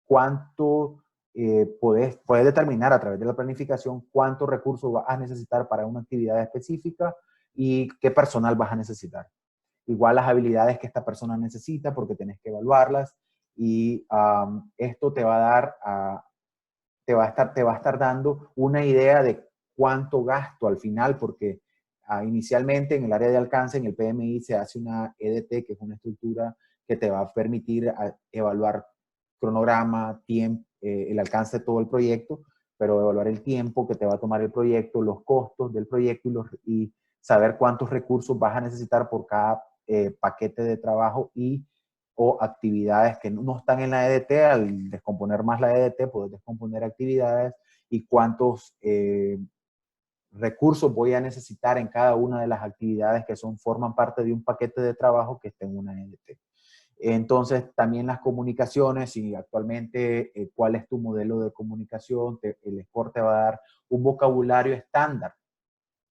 Speaker 2: cuánto puedes determinar a través de la planificación cuántos recursos vas a necesitar para una actividad específica y qué personal vas a necesitar. Igual las habilidades que esta persona necesita, porque tenés que evaluarlas, y esto te va a dar, te va a estar dando una idea de cuánto gasto al final, porque inicialmente en el área de alcance, en el PMI, se hace una EDT, que es una estructura que te va a permitir evaluar cronograma, tiempo, el alcance de todo el proyecto, pero evaluar el tiempo que te va a tomar el proyecto, los costos del proyecto y saber cuántos recursos vas a necesitar por cada paquete de trabajo o actividades que no están en la EDT. Al descomponer más la EDT, puedes descomponer actividades y cuántos recursos voy a necesitar en cada una de las actividades que forman parte de un paquete de trabajo que esté en una EDT. Entonces, también las comunicaciones, y actualmente cuál es tu modelo de comunicación. El Score te va a dar un vocabulario estándar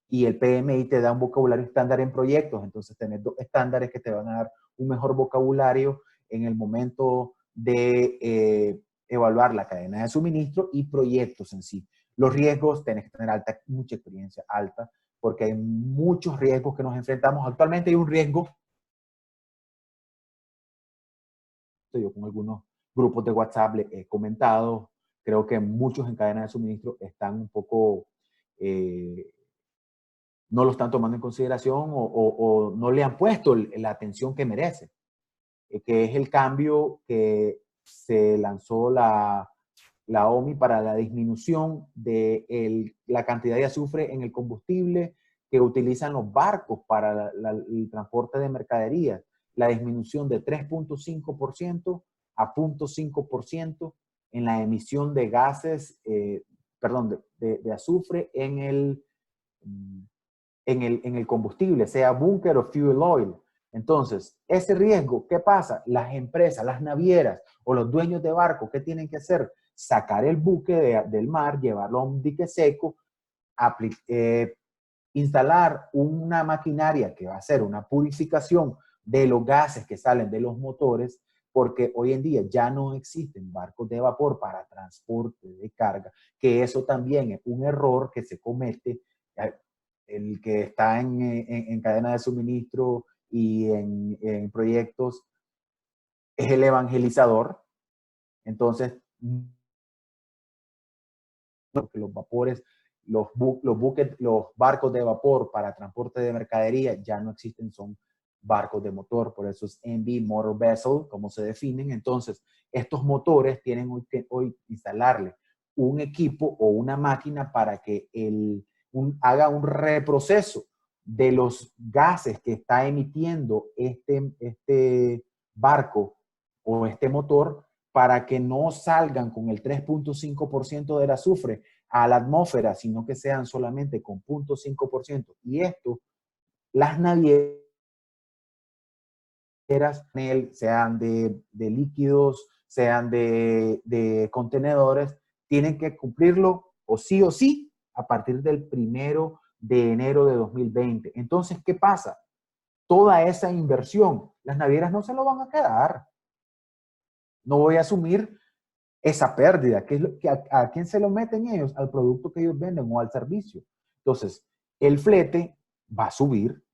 Speaker 2: y el PMI te da un vocabulario estándar en proyectos. Entonces, tenés 2 estándares que te van a dar un mejor vocabulario en el momento de evaluar la cadena de suministro y proyectos en sí. Los riesgos, tenés que tener mucha experiencia alta, porque hay muchos riesgos que nos enfrentamos. Actualmente hay un riesgo, yo con algunos grupos de WhatsApp le he comentado, creo que muchos en cadena de suministro están un poco, no lo están tomando en consideración o no le han puesto la atención que merece, que es el cambio que se lanzó la OMI para la disminución de la cantidad de azufre en el combustible que utilizan los barcos para el transporte de mercaderías. La disminución de 3.5% a 0.5% en la emisión de gases, de azufre en el combustible, sea bunker o fuel oil. Entonces, ese riesgo, ¿qué pasa? Las empresas, las navieras o los dueños de barcos, ¿qué tienen que hacer? Sacar el buque del mar, llevarlo a un dique seco, instalar una maquinaria que va a hacer una purificación de los gases que salen de los motores, porque hoy en día ya no existen barcos de vapor para transporte de carga, que eso también es un error que se comete. El que está en cadena de suministro y en proyectos es el evangelizador. Entonces, los vapores, los barcos de vapor para transporte de mercadería ya no existen, son barcos de motor, por eso es MV Motor Vessel, como se definen. Entonces, estos motores tienen que hoy instalarle un equipo o una máquina para que haga un reproceso de los gases que está emitiendo este barco o este motor, para que no salgan con el 3.5% del azufre a la atmósfera, sino que sean solamente con 0.5%. Y esto, las navieras, sean de líquidos, sean de contenedores, tienen que cumplirlo o sí a partir del 1 de enero de 2020. Entonces, ¿qué pasa? Toda esa inversión, las navieras no se lo van a quedar. No voy a asumir esa pérdida. ¿A quién se lo meten ellos? Al producto que ellos venden o al servicio. Entonces, el flete va a subir,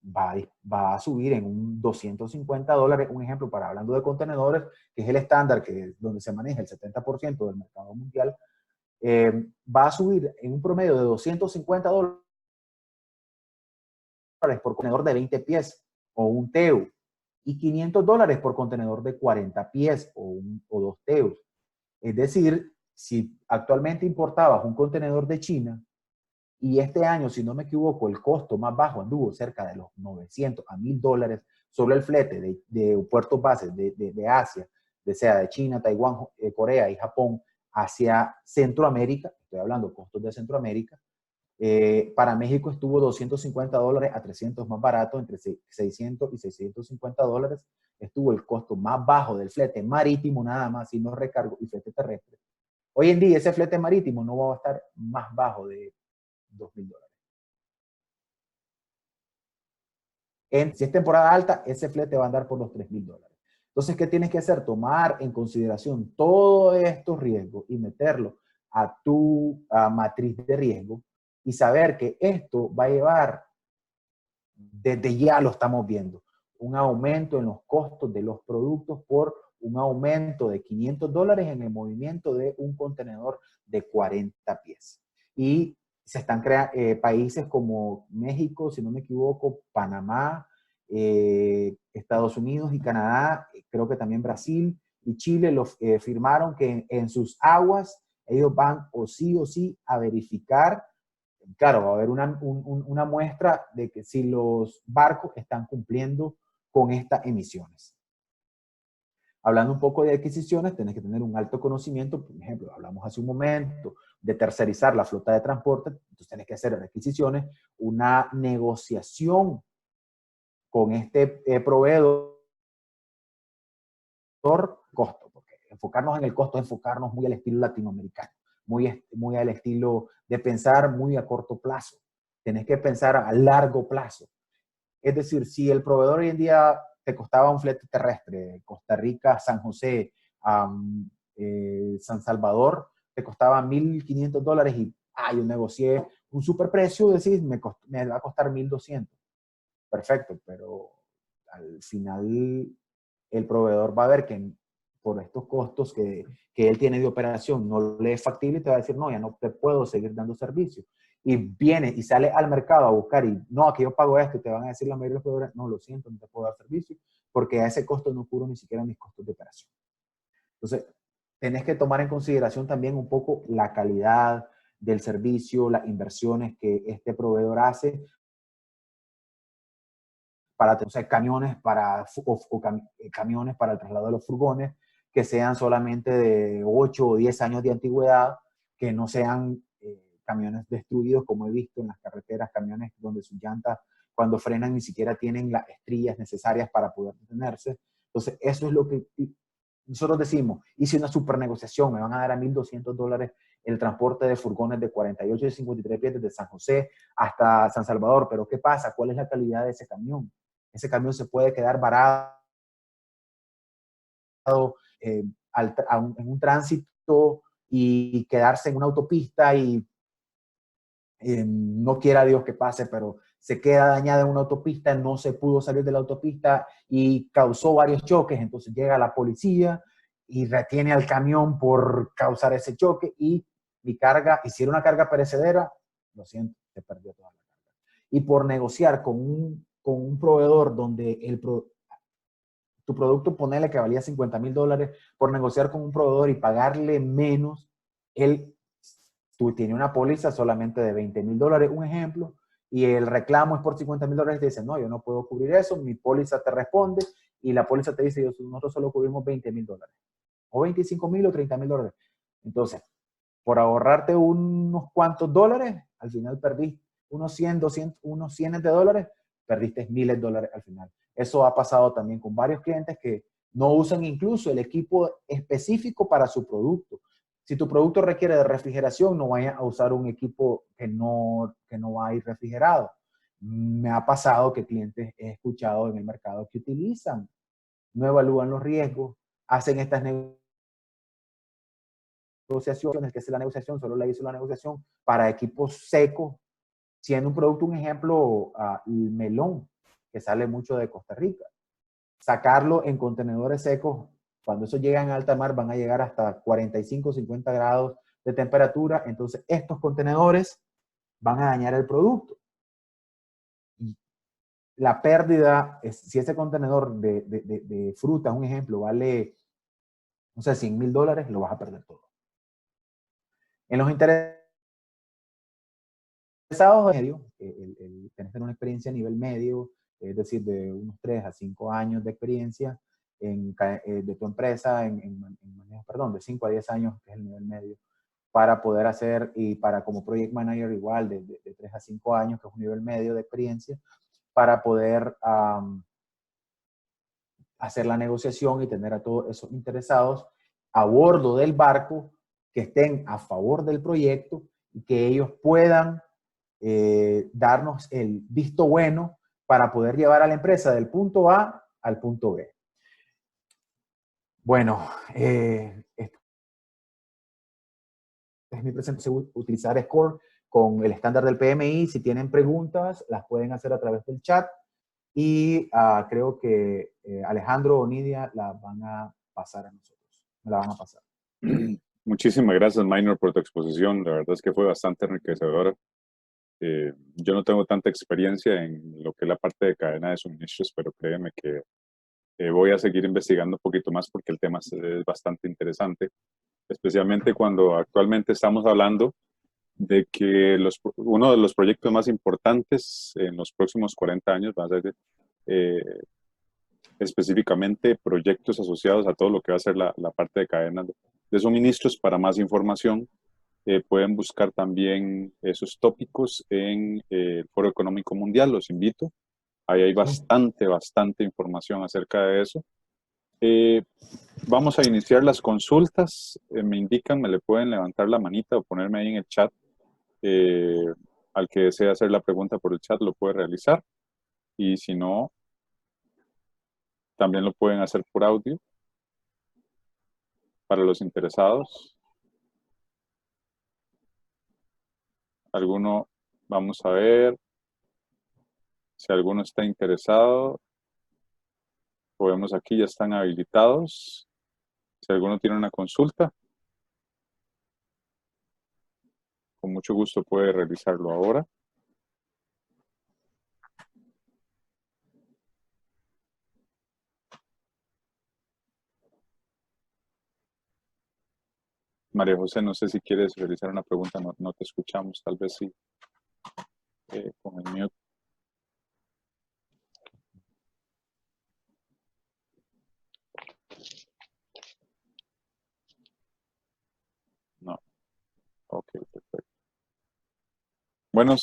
Speaker 2: va a subir en un $250. Un ejemplo, para hablando de contenedores, que es el estándar donde se maneja el 70% del mercado mundial, va a subir en un promedio de $250 por contenedor de 20 pies o un TEU y $500 por contenedor de 40 pies o 2 TEUs. Es decir, si actualmente importabas un contenedor de China y este año, si no me equivoco, el costo más bajo anduvo cerca de los 900 a $1,000 sobre el flete de puertos bases de Asia, sea de China, Taiwán, Corea y Japón, hacia Centroamérica, estoy hablando de costos de Centroamérica. Para México estuvo $250 a 300 más barato, entre 600 y $650 estuvo el costo más bajo del flete marítimo, nada más, y no recargo y flete terrestre. Hoy en día ese flete marítimo no va a estar más bajo de $2,000. Si es temporada alta, ese flete va a andar por los $3,000. Entonces, ¿qué tienes que hacer? Tomar en consideración todos estos riesgos y meterlo a tu matriz de riesgo y saber que esto va a llevar, desde ya lo estamos viendo, un aumento en los costos de los productos por un aumento de $500 en el movimiento de un contenedor de 40 pies. Y se están creando países como México, si no me equivoco, Panamá, Estados Unidos y Canadá, creo que también Brasil y Chile firmaron que en sus aguas ellos van o sí a verificar. Claro, va a haber una muestra de que si los barcos están cumpliendo con estas emisiones. Hablando un poco de adquisiciones, tienes que tener un alto conocimiento. Por ejemplo, hablamos hace un momento de tercerizar la flota de transporte. Entonces, tienes que hacer adquisiciones, una negociación con este proveedor, costo, porque enfocarnos en el costo es enfocarnos muy al estilo latinoamericano, muy al estilo de pensar muy a corto plazo. Tienes que pensar a largo plazo. Es decir, si el proveedor hoy en día te costaba un flete terrestre, Costa Rica, San José, San Salvador, te costaba $1,500 y yo negocié un superprecio, decís, me va a costar 1,200. Perfecto, pero al final el proveedor va a ver que por estos costos que él tiene de operación no le es factible y te va a decir, no, ya no te puedo seguir dando servicio. Y viene y sale al mercado a buscar y, no, aquí yo pago esto, y te van a decir la mayoría de los proveedores, no, lo siento, no te puedo dar servicio porque a ese costo no cubro ni siquiera mis costos de operación. Entonces, tenés que tomar en consideración también un poco la calidad del servicio, las inversiones que este proveedor hace para camiones camiones para el traslado de los furgones, que sean solamente de 8 o 10 años de antigüedad, que no sean camiones destruidos, como he visto en las carreteras, camiones donde sus llantas cuando frenan ni siquiera tienen las estrías necesarias para poder detenerse. Entonces, eso es lo que nosotros decimos. Hice una super negociación, me van a dar a $1,200 el transporte de furgones de 48 y 53 pies desde San José hasta San Salvador. Pero ¿qué pasa? ¿Cuál es la calidad de ese camión? Ese camión se puede quedar varado en un tránsito y quedarse en una autopista y no quiera Dios que pase, pero se queda dañada en una autopista, no se pudo salir de la autopista y causó varios choques. Entonces llega la policía y retiene al camión por causar ese choque y mi carga, y si era una carga perecedera, lo siento, se perdió toda la carga. Y por negociar con un proveedor donde tu producto, ponele que valía $50,000, por negociar con un proveedor y pagarle menos, tú tienes una póliza solamente de $20,000, un ejemplo, y el reclamo es por $50,000, te dicen, no, yo no puedo cubrir eso, mi póliza te responde, y la póliza te dice, nosotros solo cubrimos $20,000, o $25,000 o $30,000. Entonces, por ahorrarte unos cuantos dólares, al final perdiste unos 100, 200, unos cientos de dólares, perdiste miles de dólares al final. Eso ha pasado también con varios clientes que no usan incluso el equipo específico para su producto. Si tu producto requiere de refrigeración, no vayas a usar un equipo que no va a ir refrigerado. Me ha pasado que clientes he escuchado en el mercado que utilizan, no evalúan los riesgos, hacen estas negociaciones, que es la negociación, solo le hizo la negociación para equipos secos, siendo un producto, un ejemplo, el melón, que sale mucho de Costa Rica. Sacarlo en contenedores secos, cuando eso llega en alta mar, van a llegar hasta 45, 50 grados de temperatura. Entonces, estos contenedores van a dañar el producto. Y la pérdida, si ese contenedor de fruta, un ejemplo, vale, no sé, $100,000, lo vas a perder todo. En los interesados medio, tenés que tener una experiencia a nivel medio, es decir, de unos 3 a 5 años de experiencia de tu empresa, perdón, de 5 a 10 años, que es el nivel medio, para poder hacer, y para como project manager igual, de 3 a 5 años, que es un nivel medio de experiencia, para poder hacer la negociación y tener a todos esos interesados a bordo del barco que estén a favor del proyecto y que ellos puedan darnos el visto bueno para poder llevar a la empresa del punto A al punto B. Bueno, esta es mi presentación, utilizar SCORE con el estándar del PMI. Si tienen preguntas, las pueden hacer a través del chat. Y creo que Alejandro o Nidia la van a pasar a nosotros. Me la van a pasar.
Speaker 1: Muchísimas gracias, Minor, por tu exposición. La verdad es que fue bastante enriquecedora. Yo no tengo tanta experiencia en lo que es la parte de cadena de suministros, pero créeme que voy a seguir investigando un poquito más porque el tema es bastante interesante, especialmente cuando actualmente estamos hablando de que uno de los proyectos más importantes en los próximos 40 años va a ser específicamente proyectos asociados a todo lo que va a ser la parte de cadena de suministros. Para más información, pueden buscar también esos tópicos en el Foro Económico Mundial, los invito. Ahí hay bastante información acerca de eso. Vamos a iniciar las consultas. Me indican, me le pueden levantar la manita o ponerme ahí en el chat. Al que desee hacer la pregunta por el chat lo puede realizar. Y si no, también lo pueden hacer por audio para los interesados. ¿Alguno? Vamos a ver si alguno está interesado. Podemos aquí, ya están habilitados. Si alguno tiene una consulta, con mucho gusto puede realizarlo ahora. María José, no sé si quieres realizar una pregunta, no te escuchamos, tal vez sí, con el mute. No, ok, perfecto. Bueno,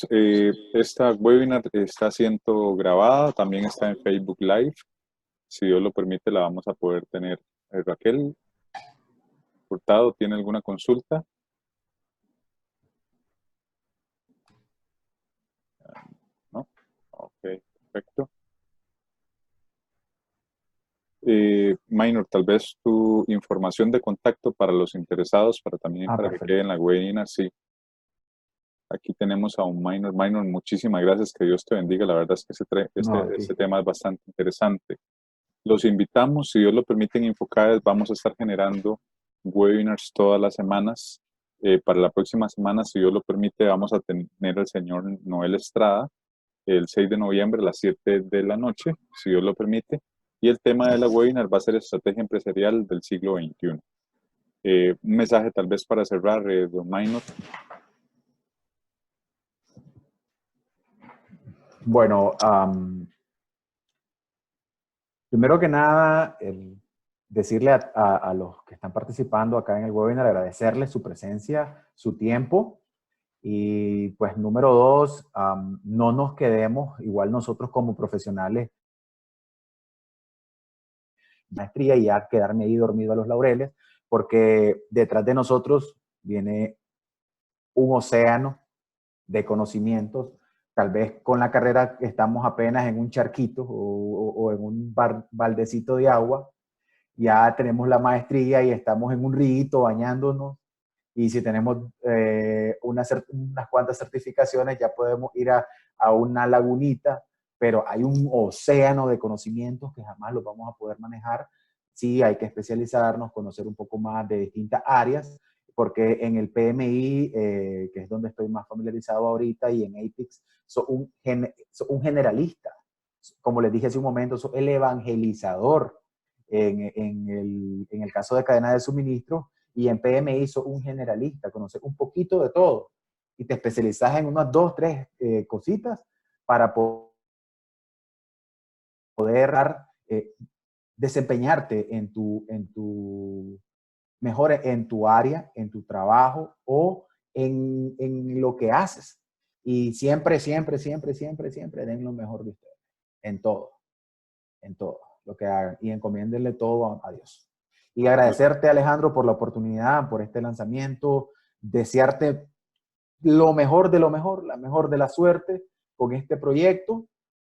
Speaker 1: esta webinar está siendo grabada, también está en Facebook Live. Si Dios lo permite, la vamos a poder tener. Raquel Hurtado, ¿tiene alguna consulta? ¿No? Ok, perfecto. Minor, tal vez tu información de contacto para los interesados, para que
Speaker 2: Perfecto.
Speaker 1: quede en la webinar, sí. Aquí tenemos a un Minor. Minor, muchísimas gracias, que Dios te bendiga. La verdad es que
Speaker 2: No,
Speaker 1: este tema es bastante interesante. Los invitamos, si Dios lo permite, en Infocades vamos a estar generando webinars todas las semanas. Para la próxima semana, si Dios lo permite, vamos a tener al señor Noel Estrada el 6 de noviembre a las 7 de la noche, si Dios lo permite. Y el tema de la webinar va a ser Estrategia Empresarial del siglo XXI. Un mensaje tal vez para cerrar, don Minor.
Speaker 2: Bueno, primero que nada, decirle a los que están participando acá en el webinar, agradecerles su presencia, su tiempo. Y pues número dos, no nos quedemos, igual nosotros como profesionales, maestría y ya quedarme ahí dormido a los laureles, porque detrás de nosotros viene un océano de conocimientos. Tal vez con la carrera estamos apenas en un charquito o en un baldecito de agua. Ya tenemos la maestría y estamos en un río bañándonos. Y si tenemos unas cuantas certificaciones, ya podemos ir a una lagunita, pero hay un océano de conocimientos que jamás los vamos a poder manejar. Sí, hay que especializarnos, conocer un poco más de distintas áreas, porque en el PMI, que es donde estoy más familiarizado ahorita, y en APIX, soy un generalista. Como les dije hace un momento, soy el evangelizador en el caso de cadena de suministro, y en PMI sos un generalista, conoces un poquito de todo y te especializas en unas 2, 3 cositas para poder desempeñarte mejor en tu área, en tu trabajo o en lo que haces. Y siempre, siempre, siempre, siempre, siempre den lo mejor de ustedes en todo lo que hagan, y encomiéndenle todo a Dios. Y agradecerte, Alejandro, por la oportunidad, por este lanzamiento, desearte lo mejor de lo mejor, la mejor de la suerte con este proyecto,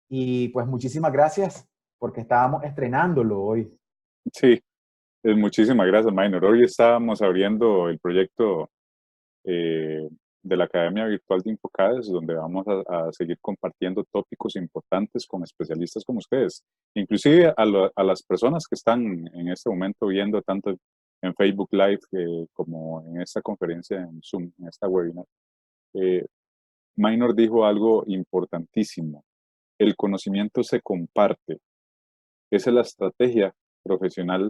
Speaker 2: y pues muchísimas gracias porque estábamos estrenándolo hoy.
Speaker 1: Sí, muchísimas gracias, Minor. Hoy estábamos abriendo el proyecto de la Academia Virtual de Infocades, donde vamos a seguir compartiendo tópicos importantes con especialistas como ustedes. Inclusive a las personas que están en este momento viendo tanto en Facebook Live como en esta conferencia en Zoom, en esta webinar. Minor dijo algo importantísimo. El conocimiento se comparte. Esa es la estrategia profesional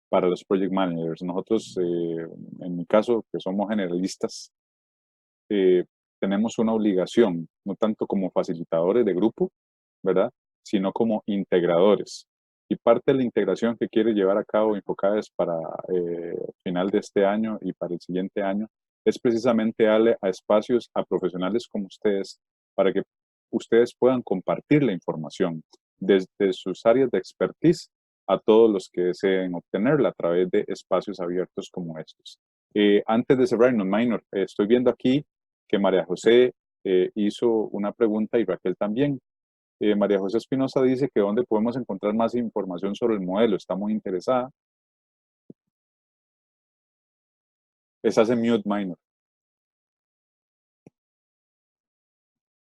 Speaker 1: para los project managers. Nosotros, en mi caso, que somos generalistas, tenemos una obligación, no tanto como facilitadores de grupo, ¿verdad? Sino como integradores. Y parte de la integración que quiere llevar a cabo Infocades para final de este año y para el siguiente año es precisamente darle a espacios a profesionales como ustedes para que ustedes puedan compartir la información desde sus áreas de expertise a todos los que deseen obtenerla a través de espacios abiertos como estos. Antes de cerrarnos, Minor, estoy viendo aquí que María José hizo una pregunta y Raquel también. María José Espinosa dice que dónde podemos encontrar más información sobre el modelo. Está muy interesada. Estás en mute, Minor.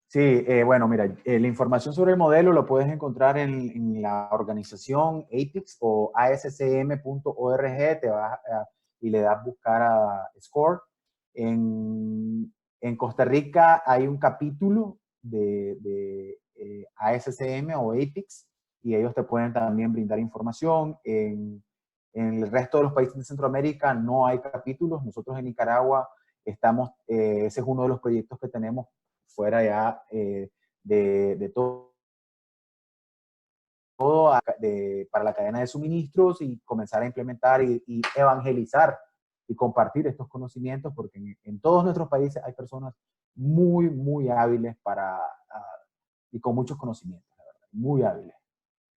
Speaker 2: Sí, bueno, mira, la información sobre el modelo lo puedes encontrar en la organización APIX o ASCM.org, y le das buscar a SCORE. En Costa Rica hay un capítulo de ASCM o APIX, y ellos te pueden también brindar información. En el resto de los países de Centroamérica no hay capítulos. Nosotros en Nicaragua estamos, ese es uno de los proyectos que tenemos fuera ya de todo para la cadena de suministros, y comenzar a implementar y evangelizar y compartir estos conocimientos, porque en todos nuestros países hay personas muy, muy hábiles y con muchos conocimientos, la verdad, muy hábiles.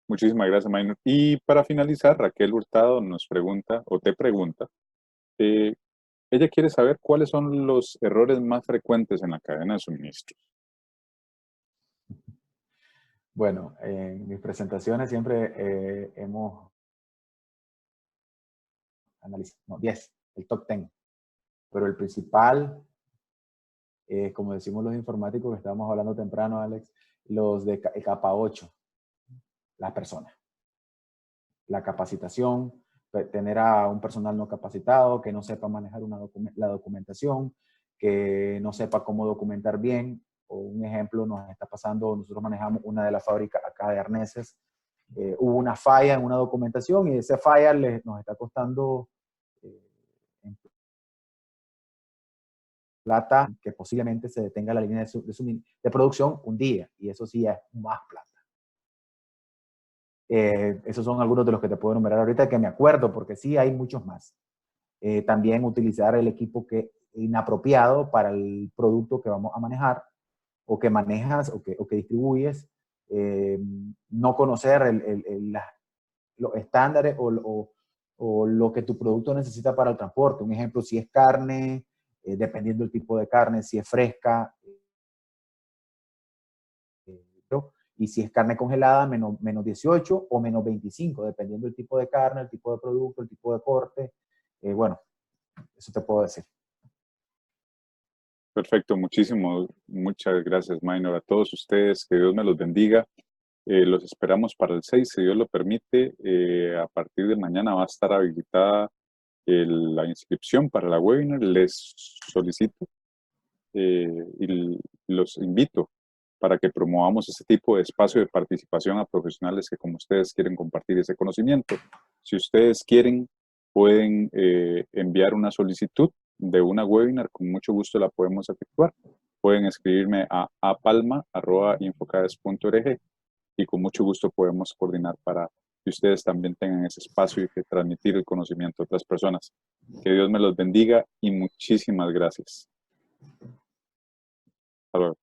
Speaker 1: Muchísimas gracias, Minor. Y para finalizar, Raquel Hurtado nos pregunta, o te pregunta, ella quiere saber cuáles son los errores más frecuentes en la cadena de suministros.
Speaker 2: Bueno, en mis presentaciones siempre hemos analizado, 10, el top 10. Pero el principal, como decimos los informáticos que estábamos hablando temprano, Alex, los de capa 8, las personas. La capacitación, tener a un personal no capacitado, que no sepa manejar la documentación, que no sepa cómo documentar bien. O un ejemplo nos está pasando, nosotros manejamos una de las fábricas acá de arneses, hubo una falla en una documentación y esa falla nos está costando plata, que posiblemente se detenga la línea de producción un día, y eso sí es más plata. Esos son algunos de los que te puedo enumerar ahorita que me acuerdo, porque sí hay muchos más. También utilizar el equipo inapropiado para el producto que vamos a manejar, o que manejas, o que distribuyes. No conocer los estándares o lo que tu producto necesita para el transporte. Un ejemplo, si es carne, dependiendo del tipo de carne, si es fresca, y si es carne congelada, menos 18 o menos 25, dependiendo del tipo de carne, el tipo de producto, el tipo de corte. Bueno, eso te puedo decir.
Speaker 1: Perfecto, muchas gracias, Minor. A todos ustedes, que Dios me los bendiga. Los esperamos para el 6, si Dios lo permite. A partir de mañana va a estar habilitada la inscripción para la webinar. Les solicito y los invito para que promovamos este tipo de espacio de participación a profesionales que, como ustedes, quieren compartir ese conocimiento. Si ustedes quieren, pueden enviar una solicitud de una webinar, con mucho gusto la podemos efectuar. Pueden escribirme a apalma@infocades.org y con mucho gusto podemos coordinar para que ustedes también tengan ese espacio y que transmitir el conocimiento a otras personas. Que Dios me los bendiga y muchísimas gracias. Hasta luego.